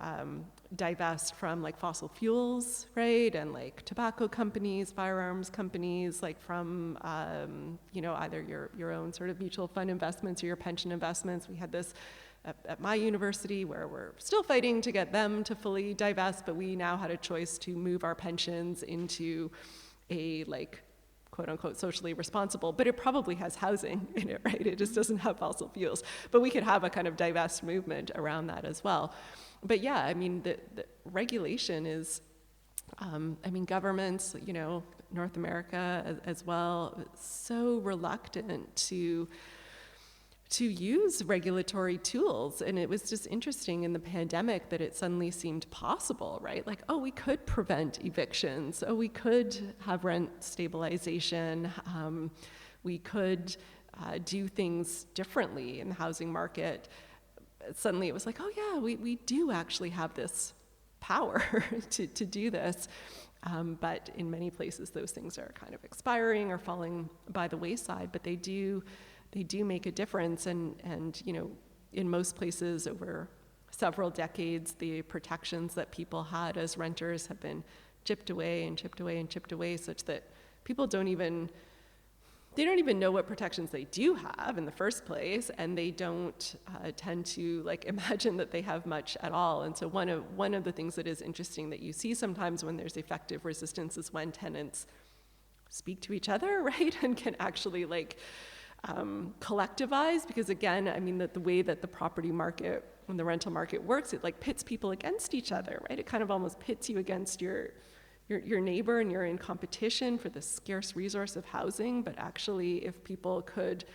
divest from like fossil fuels, right? And like tobacco companies, firearms companies, like from, either your own sort of mutual fund investments or your pension investments. We had this at my university, where we're still fighting to get them to fully divest, but we now had a choice to move our pensions into a like quote unquote socially responsible, but it probably has housing in it, right? It just doesn't have fossil fuels. But we could have a kind of divest movement around that as well. But yeah, I mean, the regulation is, governments, North America as well, so reluctant to use regulatory tools. And it was just interesting in the pandemic that it suddenly seemed possible, right? Like, oh, we could prevent evictions. Oh, we could have rent stabilization. We could do things differently in the housing market. Suddenly it was like, oh yeah, we do actually have this power to do this. But in many places, those things are kind of expiring or falling by the wayside, but they do make a difference. And in most places over several decades, the protections that people had as renters have been chipped away and chipped away and chipped away, such that people don't even know what protections they do have in the first place, and they don't tend to imagine that they have much at all. And so one of the things that is interesting that you see sometimes when there's effective resistance is when tenants speak to each other, right, and can actually collectivize, because again, I mean, that the way that the property market and the rental market works, it pits people against each other, right? It kind of almost pits you against your neighbor, and you're in competition for the scarce resource of housing. But actually, if people could,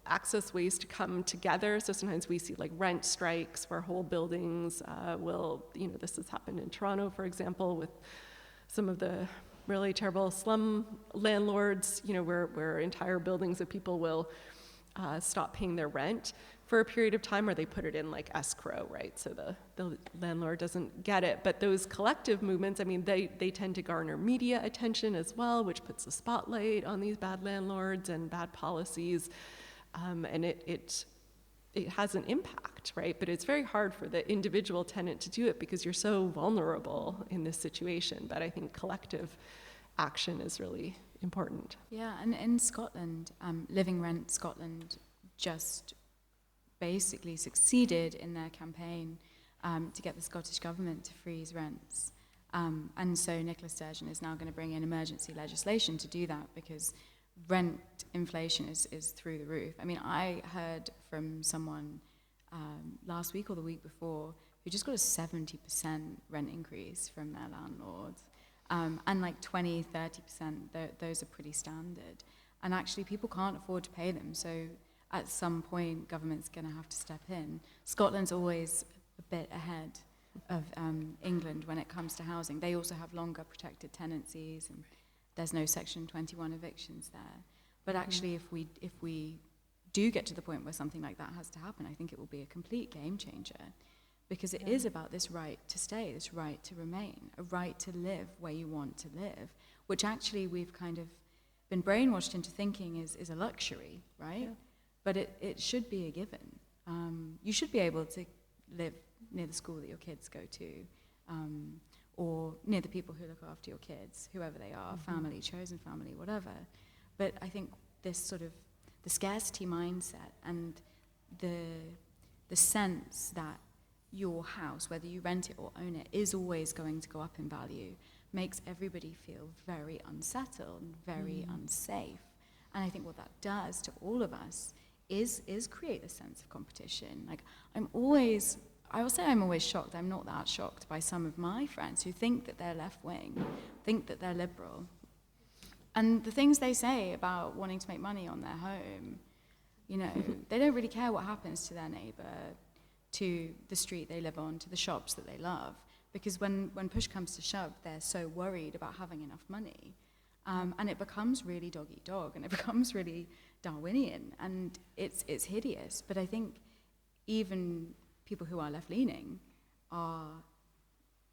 access ways to come together. So sometimes we see rent strikes where whole buildings will, this has happened in Toronto, for example, with some of the really terrible slum landlords, where entire buildings of people will stop paying their rent for a period of time, or they put it in escrow, right? So the landlord doesn't get it. But those collective movements, I mean, they tend to garner media attention as well, which puts a spotlight on these bad landlords and bad policies. And it has an impact, right? But it's very hard for the individual tenant to do it because you're so vulnerable in this situation. But I think collective action is really important. Yeah, and in Scotland, Living Rent Scotland just basically succeeded in their campaign to get the Scottish government to freeze rents. And so Nicola Sturgeon is now going to bring in emergency legislation to do that, because rent inflation is through the roof. I mean, I heard from someone last week or the week before who just got a 70% rent increase from their landlords. And 20, 30%, those are pretty standard. And actually people can't afford to pay them. So at some point, government's going to have to step in. Scotland's always a bit ahead of England when it comes to housing. They also have longer protected tenancies, and there's no Section 21 evictions there. But actually, if we do get to the point where something like that has to happen, I think it will be a complete game changer, because it is about this right to stay, this right to remain, a right to live where you want to live, which actually we've kind of been brainwashed into thinking is a luxury, right? Yeah. But it should be a given. You should be able to live near the school that your kids go to, or near the people who look after your kids, whoever they are, family, chosen family, whatever. But I think this sort of the scarcity mindset and the sense that your house, whether you rent it or own it, is always going to go up in value, makes everybody feel very unsettled, very unsafe. And I think what that does to all of us is create a sense of competition. I will say I'm always shocked. I'm not that shocked by some of my friends who think that they're left-wing, think that they're liberal. And the things they say about wanting to make money on their home, they don't really care what happens to their neighbor, to the street they live on, to the shops that they love. Because when push comes to shove, they're so worried about having enough money. And it becomes really dog-eat-dog, and it becomes really Darwinian, and it's hideous. But I think even people who are left-leaning are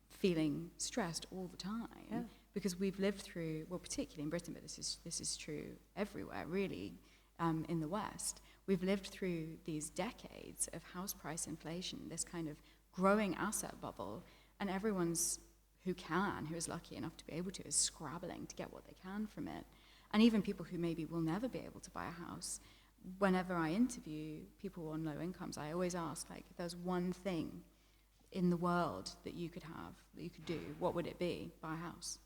feeling stressed all the time, because we've lived through, well, particularly in Britain, but this is true everywhere, really, in the West. We've lived through these decades of house price inflation, this kind of growing asset bubble, and everyone's who is lucky enough to be able to, is scrabbling to get what they can from it. And even people who maybe will never be able to buy a house, whenever I interview people on low incomes, I always ask, like, if there's one thing in the world that you could have, that you could do, what would it be? Buy a house.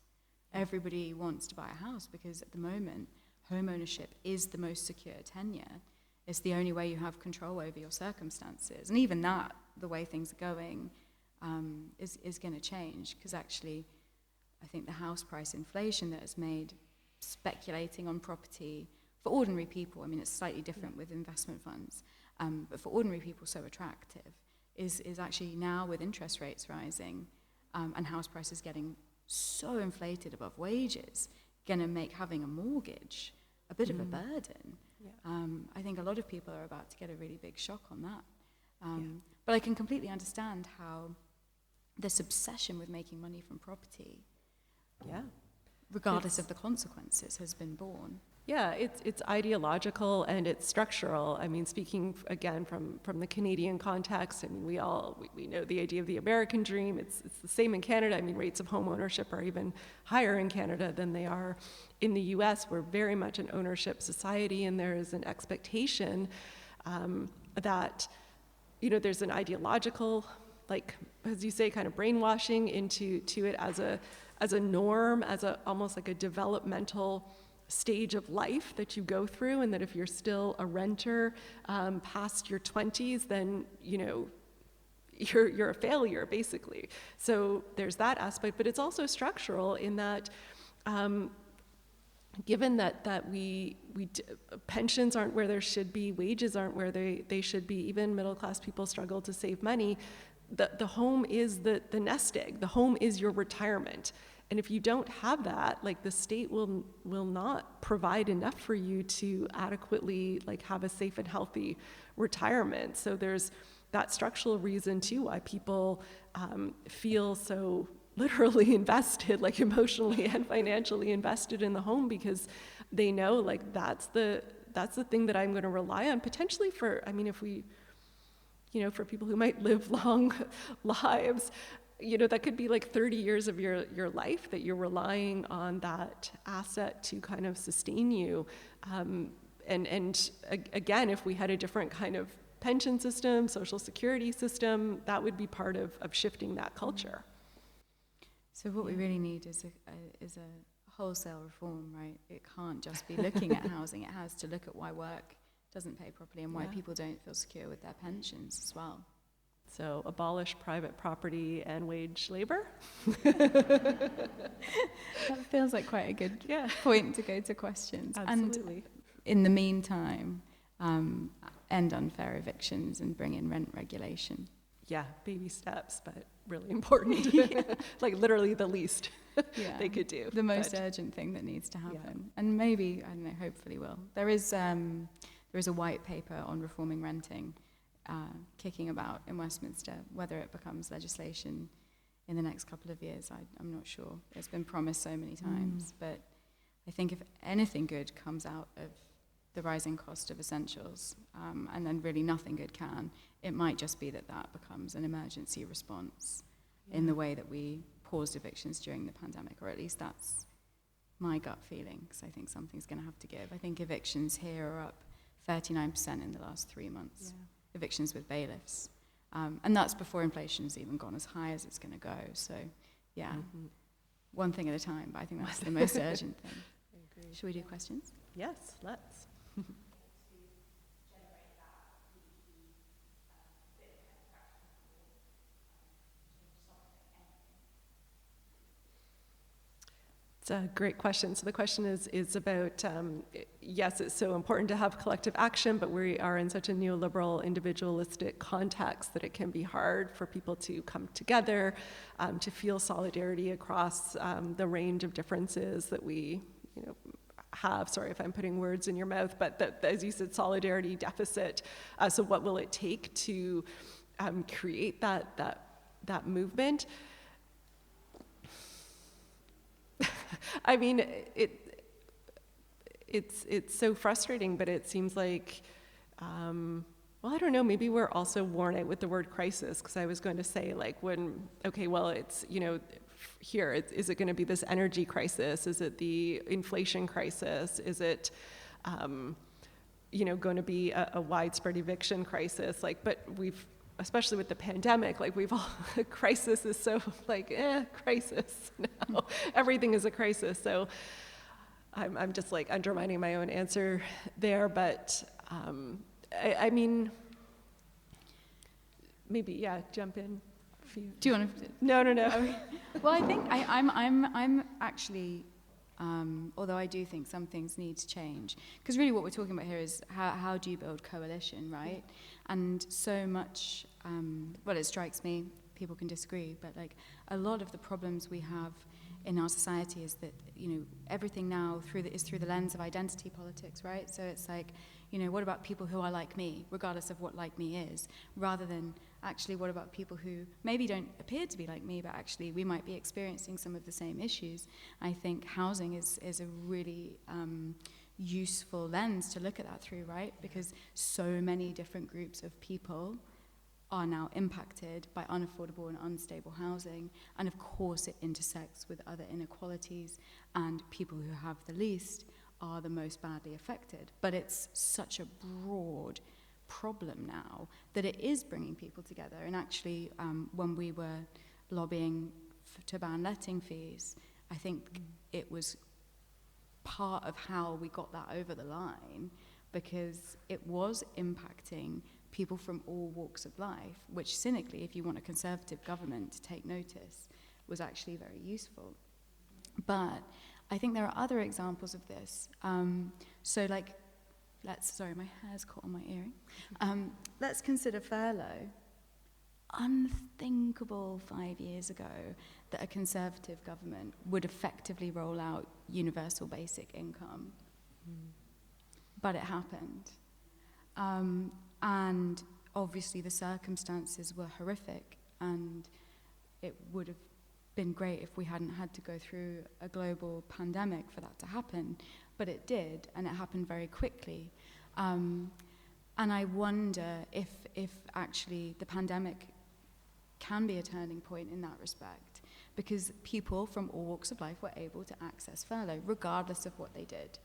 Everybody wants to buy a house because at the moment, home ownership is the most secure tenure. It's the only way you have control over your circumstances. And even that, the way things are going, is going to change, because actually, I think the house price inflation that has made speculating on property for ordinary people, I mean, it's slightly different with investment funds, but for ordinary people so attractive, is actually now with interest rates rising and house prices getting so inflated above wages, going to make having a mortgage a bit of a burden. Yeah. I think a lot of people are about to get a really big shock on that. But I can completely understand how this obsession with making money from property, regardless of the consequences, has been born. Yeah, it's ideological and it's structural. I mean, speaking again from the Canadian context, I mean, we know the idea of the American dream. It's the same in Canada. I mean, rates of home ownership are even higher in Canada than they are in the U.S. We're very much an ownership society, and there is an expectation that, you know, there's an ideological, like, as you say, kind of brainwashing into it as a norm, as almost like a developmental stage of life that you go through, and that if you're still a renter past your 20s, then, you know, you're a failure, basically. So there's that aspect, but it's also structural in that given that pensions aren't where there should be, wages aren't where they should be, even middle class people struggle to save money, the home is the nest egg. The home is your retirement. And if you don't have that, like, the state will not provide enough for you to adequately, like, have a safe and healthy retirement. So there's that structural reason too why people feel so literally invested, like emotionally and financially invested in the home, because they know, like, that's the thing that I'm going to rely on potentially for, I mean, if we, you know, for people who might live long lives, you know, that could be like 30 years of your life that you're relying on that asset to kind of sustain you. And again, if we had a different kind of pension system, social security system, that would be part of shifting that culture. So what we really need is a wholesale reform, right? It can't just be looking at housing. It has to look at why work doesn't pay properly and why people don't feel secure with their pensions as well. So abolish private property and wage labor. That feels like quite a good point to go to questions. Absolutely. And in the meantime, end unfair evictions and bring in rent regulation. Yeah, baby steps, but really important. Like literally the least they could do. The most urgent thing that needs to happen. Yeah. And maybe, I don't know, hopefully will. There is a white paper on reforming renting kicking about in Westminster. Whether it becomes legislation in the next couple of years, I'm not sure. It's been promised so many times. But I think if anything good comes out of the rising cost of essentials, and then really nothing good can, it might just be that becomes an emergency response in the way that we paused evictions during the pandemic, or at least that's my gut feeling, because I think something's going to have to give. I think evictions here are up 39% in the last 3 months. Yeah. Evictions with bailiffs. And that's before inflation's even gone as high as it's going to go. So, one thing at a time, but I think that's the most urgent thing. I agree. Should we do questions? Yes, let's. It's a great question. So the question is about, yes, it's so important to have collective action, but we are in such a neoliberal, individualistic context that it can be hard for people to come together, to feel solidarity across the range of differences that we, have. Sorry if I'm putting words in your mouth, but as you said, solidarity deficit. So what will it take to create that movement? I mean, it's so frustrating, but it seems like, well, I don't know, maybe we're also worn out with the word crisis, because I was going to say, like, it's, here, is it going to be this energy crisis? Is it the inflation crisis? Is it, going to be a widespread eviction crisis. But especially with the pandemic, we've all, crisis is so crisis now. Everything is a crisis. So I'm just undermining my own answer there. But I mean, maybe, jump in. Do you want to? No. Well, I think I'm actually, although I do think some things need to change, because really what we're talking about here is how do you build coalition, right? And so much, well, it strikes me, people can disagree, but a lot of the problems we have in our society is that, everything now is through the lens of identity politics, right? So it's what about people who are like me, regardless of what like me is, rather than actually what about people who maybe don't appear to be like me, but actually we might be experiencing some of the same issues. I think housing is a really useful lens to look at that through, right? Because so many different groups of people are now impacted by unaffordable and unstable housing, and of course it intersects with other inequalities, and people who have the least are the most badly affected. But it's such a broad problem now that it is bringing people together. And actually, when we were lobbying to ban letting fees, I think it was part of how we got that over the line, because it was impacting people from all walks of life, which cynically, if you want a Conservative government to take notice, was actually very useful. But I think there are other examples of this. Sorry, my hair's caught on my earring. Let's consider furlough. Unthinkable 5 years ago that a Conservative government would effectively roll out universal basic income. But it happened. And obviously the circumstances were horrific, and it would have been great if we hadn't had to go through a global pandemic for that to happen, but it did, and it happened very quickly. And I wonder if actually the pandemic can be a turning point in that respect, because people from all walks of life were able to access furlough, regardless of what they did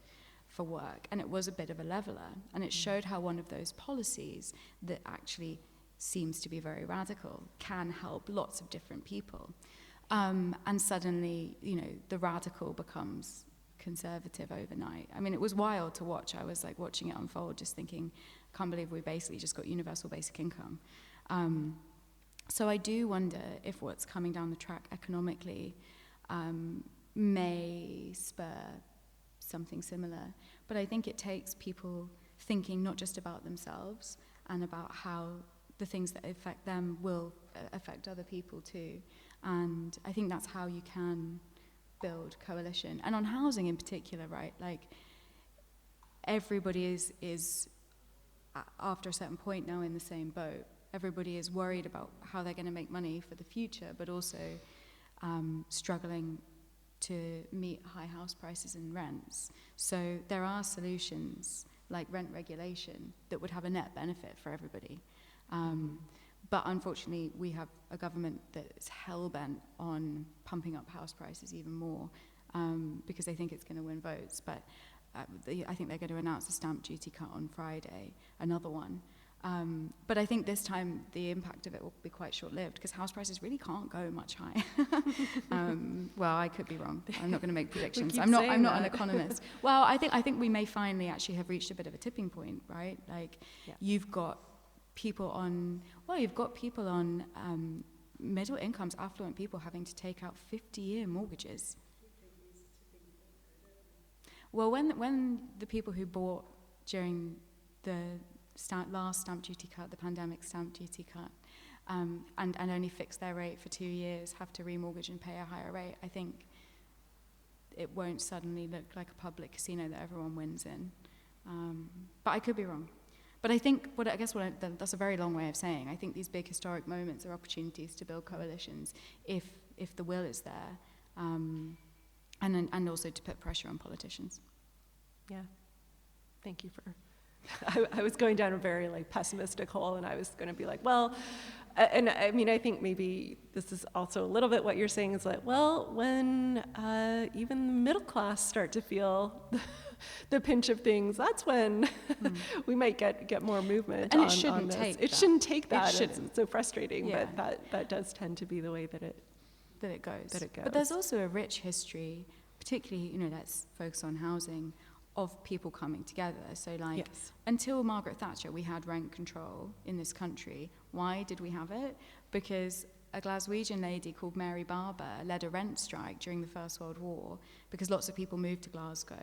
for work, and it was a bit of a leveler, and it showed how one of those policies that actually seems to be very radical can help lots of different people. And suddenly, the radical becomes conservative overnight. I mean, it was wild to watch. I was watching it unfold, just thinking, I can't believe we basically just got universal basic income. So I do wonder if what's coming down the track economically may spur something similar. But I think it takes people thinking not just about themselves and about how the things that affect them will affect other people too. And I think that's how you can build coalition. And on housing in particular, right, everybody is after a certain point now in the same boat. Everybody is worried about how they're going to make money for the future, but also struggling to meet high house prices and rents. So there are solutions like rent regulation that would have a net benefit for everybody. But unfortunately, we have a government that is hell-bent on pumping up house prices even more because they think it's going to win votes. But I think they're going to announce a stamp duty cut on Friday, another one. But I think this time the impact of it will be quite short-lived because house prices really can't go much higher. Well, I could be wrong. I'm not going to make predictions. I'm not an economist. Well, I think we may finally actually have reached a bit of a tipping point, right? You've got people on middle incomes, affluent people having to take out 50-year mortgages. Well, when the people who bought during the last stamp duty cut, the pandemic stamp duty cut, and only fixed their rate for 2 years, have to remortgage and pay a higher rate, I think it won't suddenly look like a public casino that everyone wins in. But I could be wrong. But I think, that's a very long way of saying, I think these big historic moments are opportunities to build coalitions if the will is there, and also to put pressure on politicians. Yeah, thank you for... I was going down a very pessimistic hole, and I was going to be well, And I mean, I think maybe this is also a little bit what you're saying is like, well, when even the middle class start to feel the pinch of things, that's when we might get more movement And on, it shouldn't on this. take It that. shouldn't take that. It shouldn't. It's so frustrating, Yeah. but that does tend to be the way that it goes. That it goes. But there's also a rich history, particularly, let's focus on housing, of people coming together. So like, Yes. until Margaret Thatcher, we had rent control in this country. Why did we have it? Because a Glaswegian lady called Mary Barber led a rent strike during the First World War because lots of people moved to Glasgow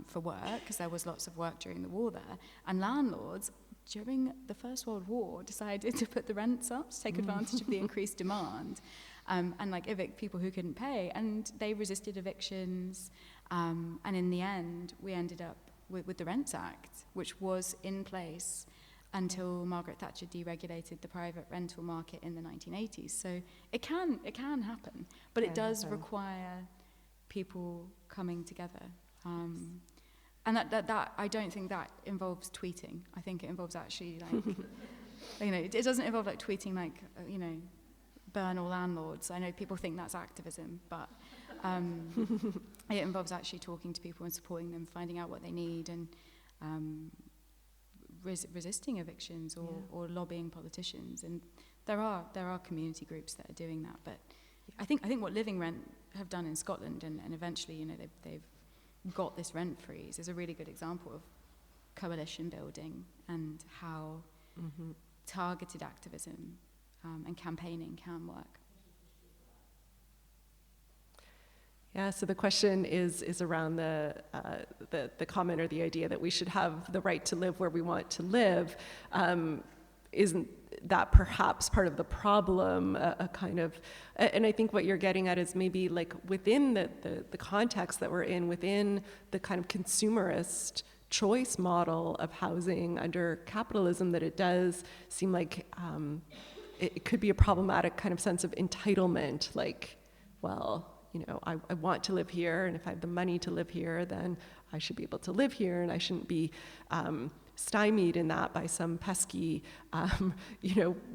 for work, because there was lots of work during the war there. And landlords, during the First World War, decided to put the rents up to take advantage of the increased demand. And like evict people who couldn't pay, and they resisted evictions, and in the end we ended up with the Rents Act, which was in place until Margaret Thatcher deregulated the private rental market in the 1980s. So it can happen, but it does require people coming together. And that I don't think that involves tweeting. I think it involves actually like, it doesn't involve like tweeting like, burn all landlords. I know people think that's activism, but it involves actually talking to people and supporting them, finding out what they need, and resisting evictions or lobbying politicians. And there are community groups that are doing that. But I think what Living Rent have done in Scotland, and eventually they've got this rent freeze, is a really good example of coalition building and how targeted activism and campaigning can work. Yeah, so the question is around the comment or the idea that we should have the right to live where we want to live. Isn't that perhaps part of the problem, a kind of, and I think what you're getting at is maybe like within the context that we're in, within the kind of consumerist choice model of housing under capitalism, that it does seem like it could be a problematic kind of sense of entitlement, like, well, I want to live here, and if I have the money to live here, then I should be able to live here, and I shouldn't be stymied in that by some pesky,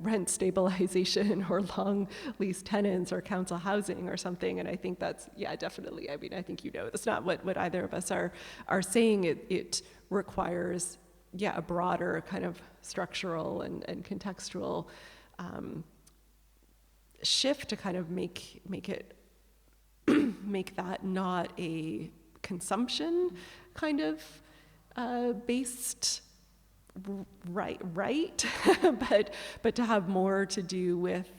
rent stabilization or long lease tenants or council housing or something. And I think that's, definitely. I mean, I think that's not what either of us are saying. It requires, a broader kind of structural and contextual shift to kind of make it make that not a consumption kind of based right but to have more to do with,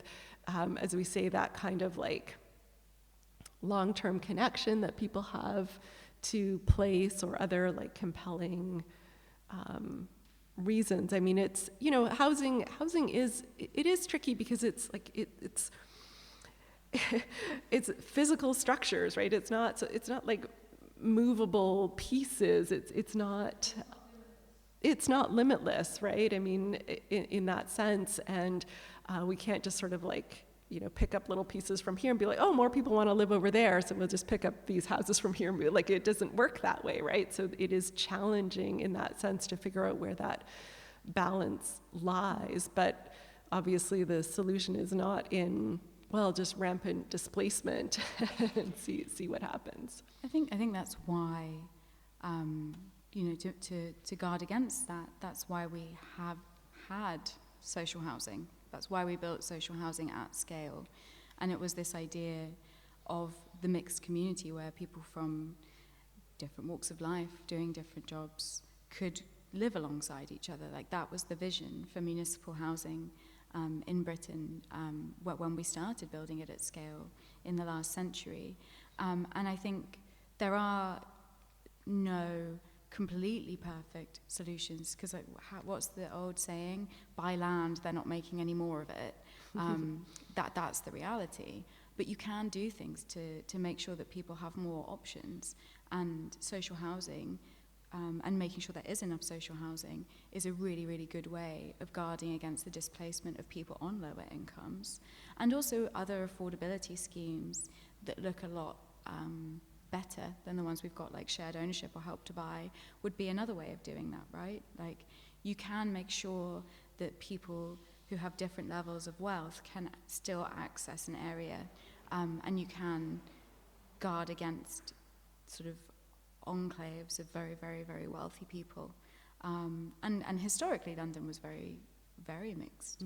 as we say, that kind of like long-term connection that people have to place or other like compelling reasons. I mean, it's, housing is tricky because it's like it's physical structures, right? It's not like movable pieces. It's not limitless, right? I mean, in that sense, and we can't just sort of like, pick up little pieces from here and be like, oh, more people want to live over there, so we'll just pick up these houses from here and be like, it doesn't work that way, right? So it is challenging in that sense to figure out where that balance lies. But obviously the solution is not in, well, just rampant displacement and see what happens. I think that's why, to guard against that, that's why we have had social housing. That's why we built social housing at scale. And it was this idea of the mixed community where people from different walks of life, doing different jobs, could live alongside each other. Like, that was the vision for municipal housing in Britain when we started building it at scale in the last century. And I think there are no completely perfect solutions, because what's the old saying? Buy land, they're not making any more of it. That's the reality. But you can do things to make sure that people have more options, and social housing and making sure there is enough social housing is a really, really good way of guarding against the displacement of people on lower incomes. And also other affordability schemes that look a lot better than the ones we've got, like shared ownership or help to buy, would be another way of doing that, right? Like, you can make sure that people who have different levels of wealth can still access an area, and you can guard against sort of enclaves of very, very, very wealthy people. And historically, London was very, very mixed.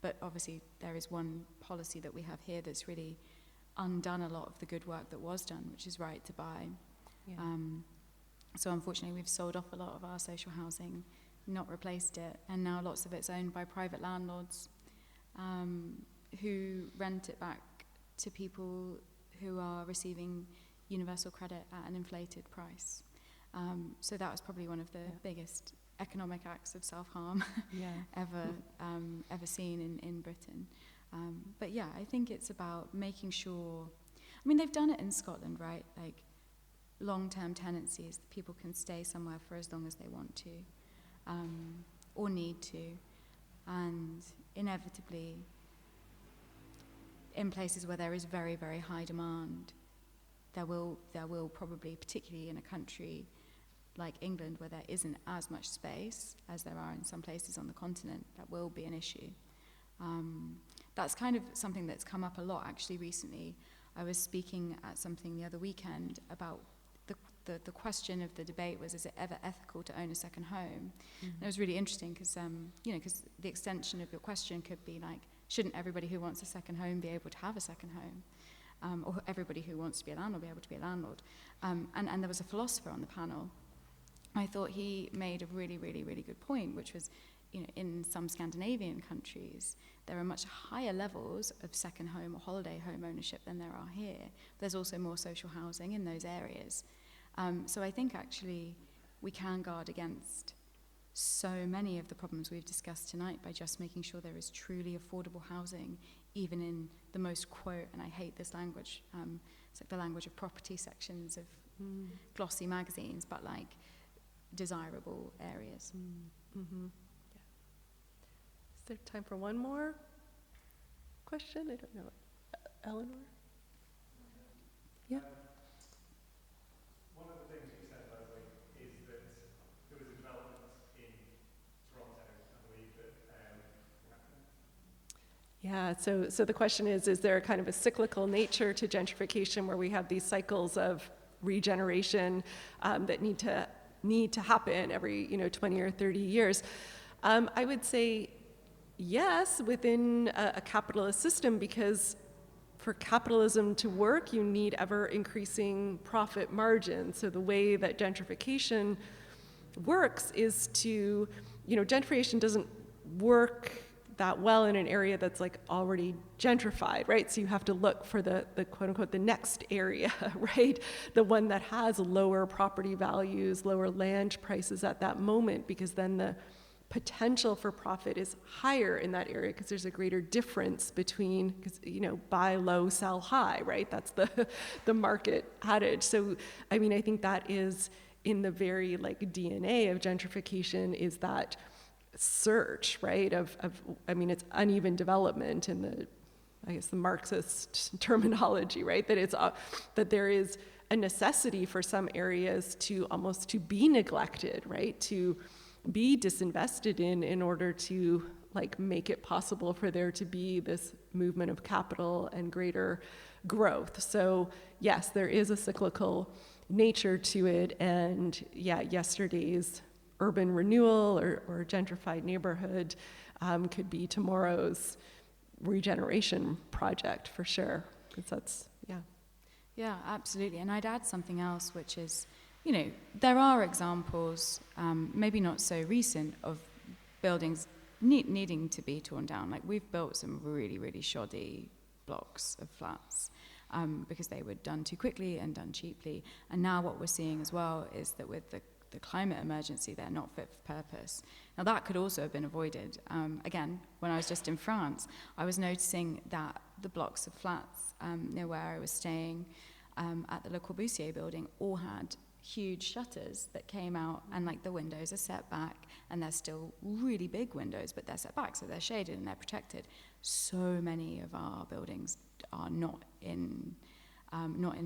But obviously, there is one policy that we have here that's really undone a lot of the good work that was done, which is right to buy. Yeah. So unfortunately, we've sold off a lot of our social housing, not replaced it, and now lots of it's owned by private landlords who rent it back to people who are receiving universal credit at an inflated price. So that was probably one of the biggest economic acts of self-harm ever seen in Britain. But yeah, I think it's about making sure, I mean, they've done it in Scotland, right? Like long-term tenancies, people can stay somewhere for as long as they want to, or need to. And inevitably, in places where there is very, very high demand, there will probably, particularly in a country like England, where there isn't as much space as there are in some places on the continent, that will be an issue. That's kind of something that's come up a lot actually recently. I was speaking at something the other weekend about the question of the debate was, is it ever ethical to own a second home? And it was really interesting because, because the extension of your question could be like, shouldn't everybody who wants a second home be able to have a second home? Or everybody who wants to be a landlord be able to be a landlord? And there was a philosopher on the panel. I thought he made a really, really, really good point, which was, in some Scandinavian countries, there are much higher levels of second home or holiday home ownership than there are here. There's also more social housing in those areas. So I think actually we can guard against so many of the problems we've discussed tonight by just making sure there is truly affordable housing, even in the most quote, and I hate this language, it's like the language of property sections of glossy magazines, but like desirable areas. Mm-hmm. Yeah. Is there time for one more question? I don't know. Eleanor? Yeah. One of the things you said, Leslie, is that there was a development in Toronto, I believe, that Yeah, so the question is there a kind of a cyclical nature to gentrification where we have these cycles of regeneration that need to happen every 20 or 30 years? I would say yes, within a capitalist system, because for capitalism to work, you need ever increasing profit margins. So the way that gentrification works is to, gentrification doesn't work that well in an area that's like already gentrified, right? So you have to look for the quote unquote the next area, right? The one that has lower property values, lower land prices at that moment, because then the potential for profit is higher in that area because there's a greater difference between, because buy low, sell high, right? That's the market adage. So I mean, I think that is in the very DNA of gentrification, is that search, right, it's uneven development in the Marxist terminology, right, that it's that there is a necessity for some areas to be neglected, right, to be disinvested in order to make it possible for there to be this movement of capital and greater growth. So yes, there is a cyclical nature to it, and yesterday's urban renewal or gentrified neighborhood could be tomorrow's regeneration project for sure. Because that's, Yeah, absolutely. And I'd add something else, which is, there are examples, maybe not so recent, of buildings needing to be torn down. Like we've built some really, really shoddy blocks of flats because they were done too quickly and done cheaply. And now what we're seeing as well is that with the climate emergency, they're not fit for purpose. Now that could also have been avoided. Again, when I was just in France, I was noticing that the blocks of flats near where I was staying at the Le Corbusier building all had huge shutters that came out, and the windows are set back, and they're still really big windows, but they're set back, so they're shaded and they're protected. So many of our buildings are not in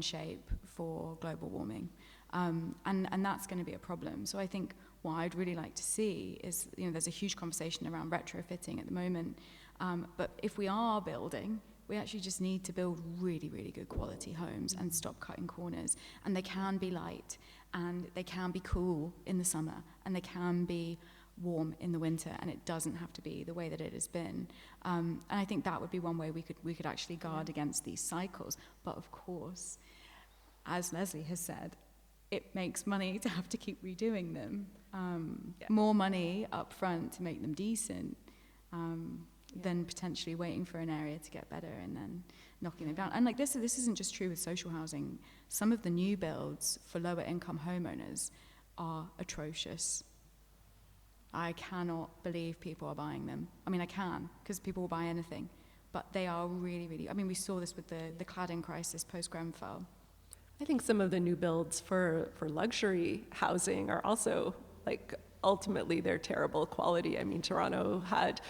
shape for global warming. And that's going to be a problem. So I think what I'd really like to see is, there's a huge conversation around retrofitting at the moment, but if we are building, we actually just need to build really, really good quality homes and stop cutting corners. And they can be light, and they can be cool in the summer, and they can be warm in the winter, and it doesn't have to be the way that it has been. And I think that would be one way we could actually guard against these cycles. But of course, as Leslie has said, it makes money to have to keep redoing them. More money up front to make them decent than potentially waiting for an area to get better and then knocking them down. And like this isn't just true with social housing. Some of the new builds for lower income homeowners are atrocious. I cannot believe people are buying them. I mean, I can, because people will buy anything. But they are really, really... I mean, we saw this with the cladding crisis post-Grenfell. I think some of the new builds for luxury housing are also, like, ultimately they're terrible quality. I mean, Toronto had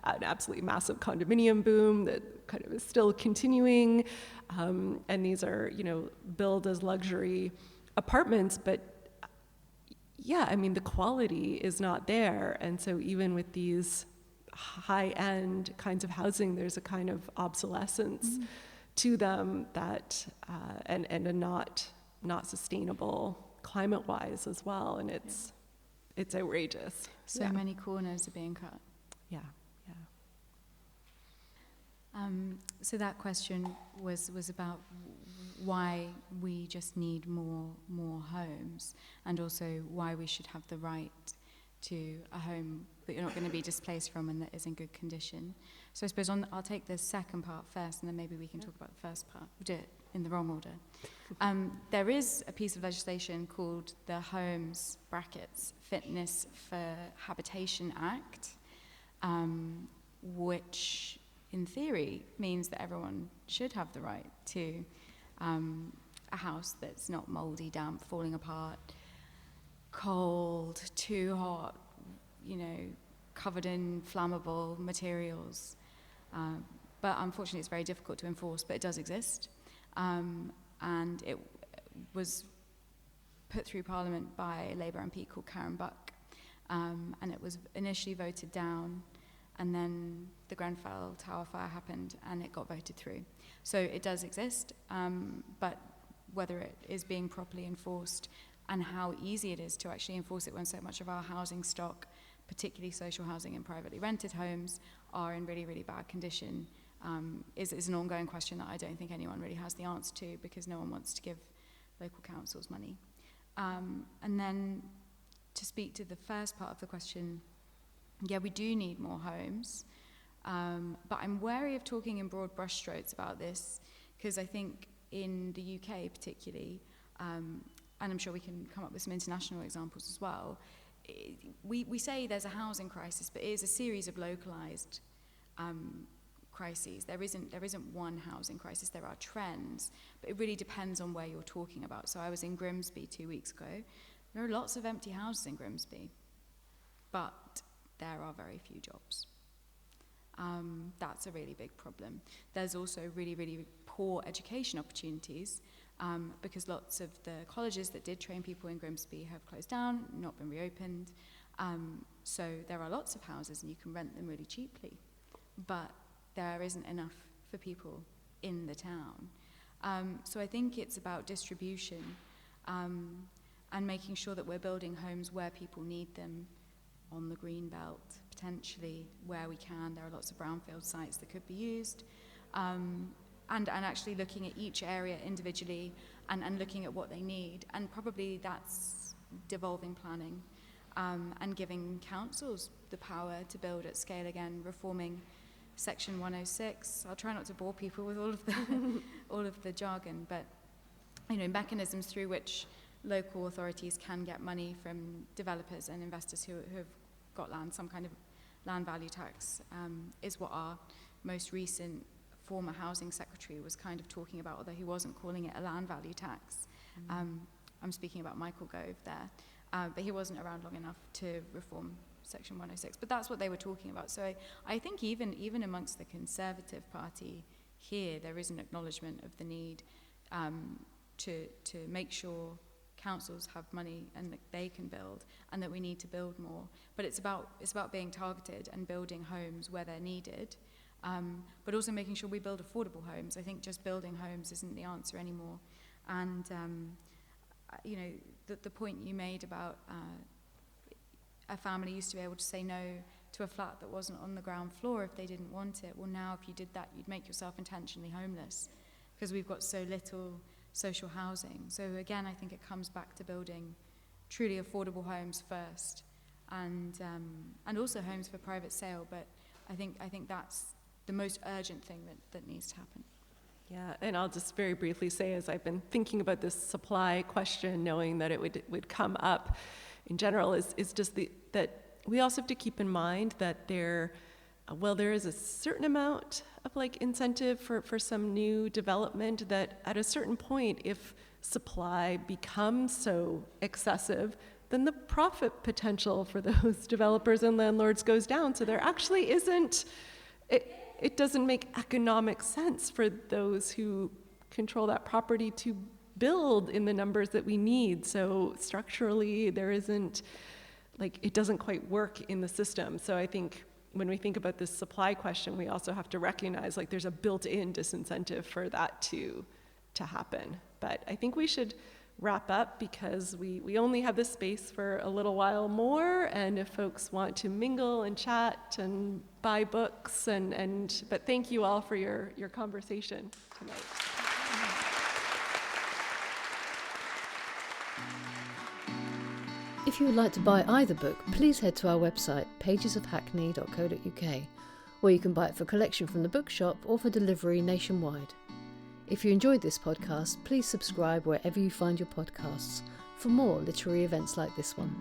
an absolutely massive condominium boom that kind of is still continuing. And these are, billed as luxury apartments, but yeah, I mean, the quality is not there. And so even with these high-end kinds of housing, there's a kind of obsolescence to them that, and a not sustainable climate-wise as well. And it's outrageous. So many corners are being cut. Yeah. So that question was about why we just need more homes, and also why we should have the right to a home that you're not going to be displaced from and that is in good condition. So I suppose I'll take the second part first, and then maybe we can talk about the first part. We'll do it in the wrong order. There is a piece of legislation called the Homes (Fitness for Habitation Act, which in theory means that everyone should have the right to a house that's not moldy, damp, falling apart, cold, too hot, covered in flammable materials. But unfortunately, it's very difficult to enforce, but it does exist. And it was put through Parliament by a Labour MP called Kern, and it was initially voted down, and then the Grenfell Tower fire happened, and it got voted through. So it does exist, but whether it is being properly enforced and how easy it is to actually enforce it when so much of our housing stock, particularly social housing and privately rented homes, are in really, really bad condition, is an ongoing question that I don't think anyone really has the answer to, because no one wants to give local councils money. And then to speak to the first part of the question, yeah, we do need more homes, but I'm wary of talking in broad brushstrokes about this, because I think in the UK particularly, and I'm sure we can come up with some international examples as well, we say there's a housing crisis, but it is a series of localized crises. There isn't one housing crisis. There are trends, but it really depends on where you're talking about. So I was in Grimsby 2 weeks ago. There are lots of empty houses in Grimsby, but there are very few jobs. That's a really big problem. There's also really, really poor education opportunities, because lots of the colleges that did train people in Grimsby have closed down, not been reopened. So there are lots of houses and you can rent them really cheaply, but there isn't enough for people in the town. So I think it's about distribution, and making sure that we're building homes where people need them, on the green belt, potentially where we can. There are lots of brownfield sites that could be used. And actually looking at each area individually and looking at what they need. And probably that's devolving planning, and giving councils the power to build at scale again, reforming Section 106. I'll try not to bore people with all of the jargon, but mechanisms through which local authorities can get money from developers and investors who have got land, some kind of land value tax, is what our most recent former housing secretary was kind of talking about, although he wasn't calling it a land value tax. I'm speaking about Michael Gove there, but he wasn't around long enough to reform Section 106. But that's what they were talking about. So I think even amongst the Conservative Party here, there is an acknowledgement of the need to make sure councils have money and that they can build, and that we need to build more. But it's about being targeted and building homes where they're needed, but also making sure we build affordable homes. I think just building homes isn't the answer anymore. And you know, the point you made about a family used to be able to say no to a flat that wasn't on the ground floor if they didn't want it. Well, now if you did that, you'd make yourself intentionally homeless, because we've got so little social housing. So again, I think it comes back to building truly affordable homes first, and also homes for private sale. But I think that's the most urgent thing that needs to happen. Yeah, and I'll just very briefly say, as I've been thinking about this supply question, knowing that it would come up in general, is just that we also have to keep in mind that there is a certain amount of like incentive for some new development, that at a certain point, if supply becomes so excessive, then the profit potential for those developers and landlords goes down. So there actually isn't, it doesn't make economic sense for those who control that property to build in the numbers that we need. So structurally, there isn't, like, it doesn't quite work in the system. So I think when we think about this supply question, we also have to recognize, like, there's a built-in disincentive for that to happen. But I think we should wrap up, because we only have this space for a little while more, and if folks want to mingle and chat and buy books, but thank you all for your conversation tonight. If you would like to buy either book, please head to our website, pagesofhackney.co.uk, where you can buy it for collection from the bookshop or for delivery nationwide. If you enjoyed this podcast, please subscribe wherever you find your podcasts for more literary events like this one.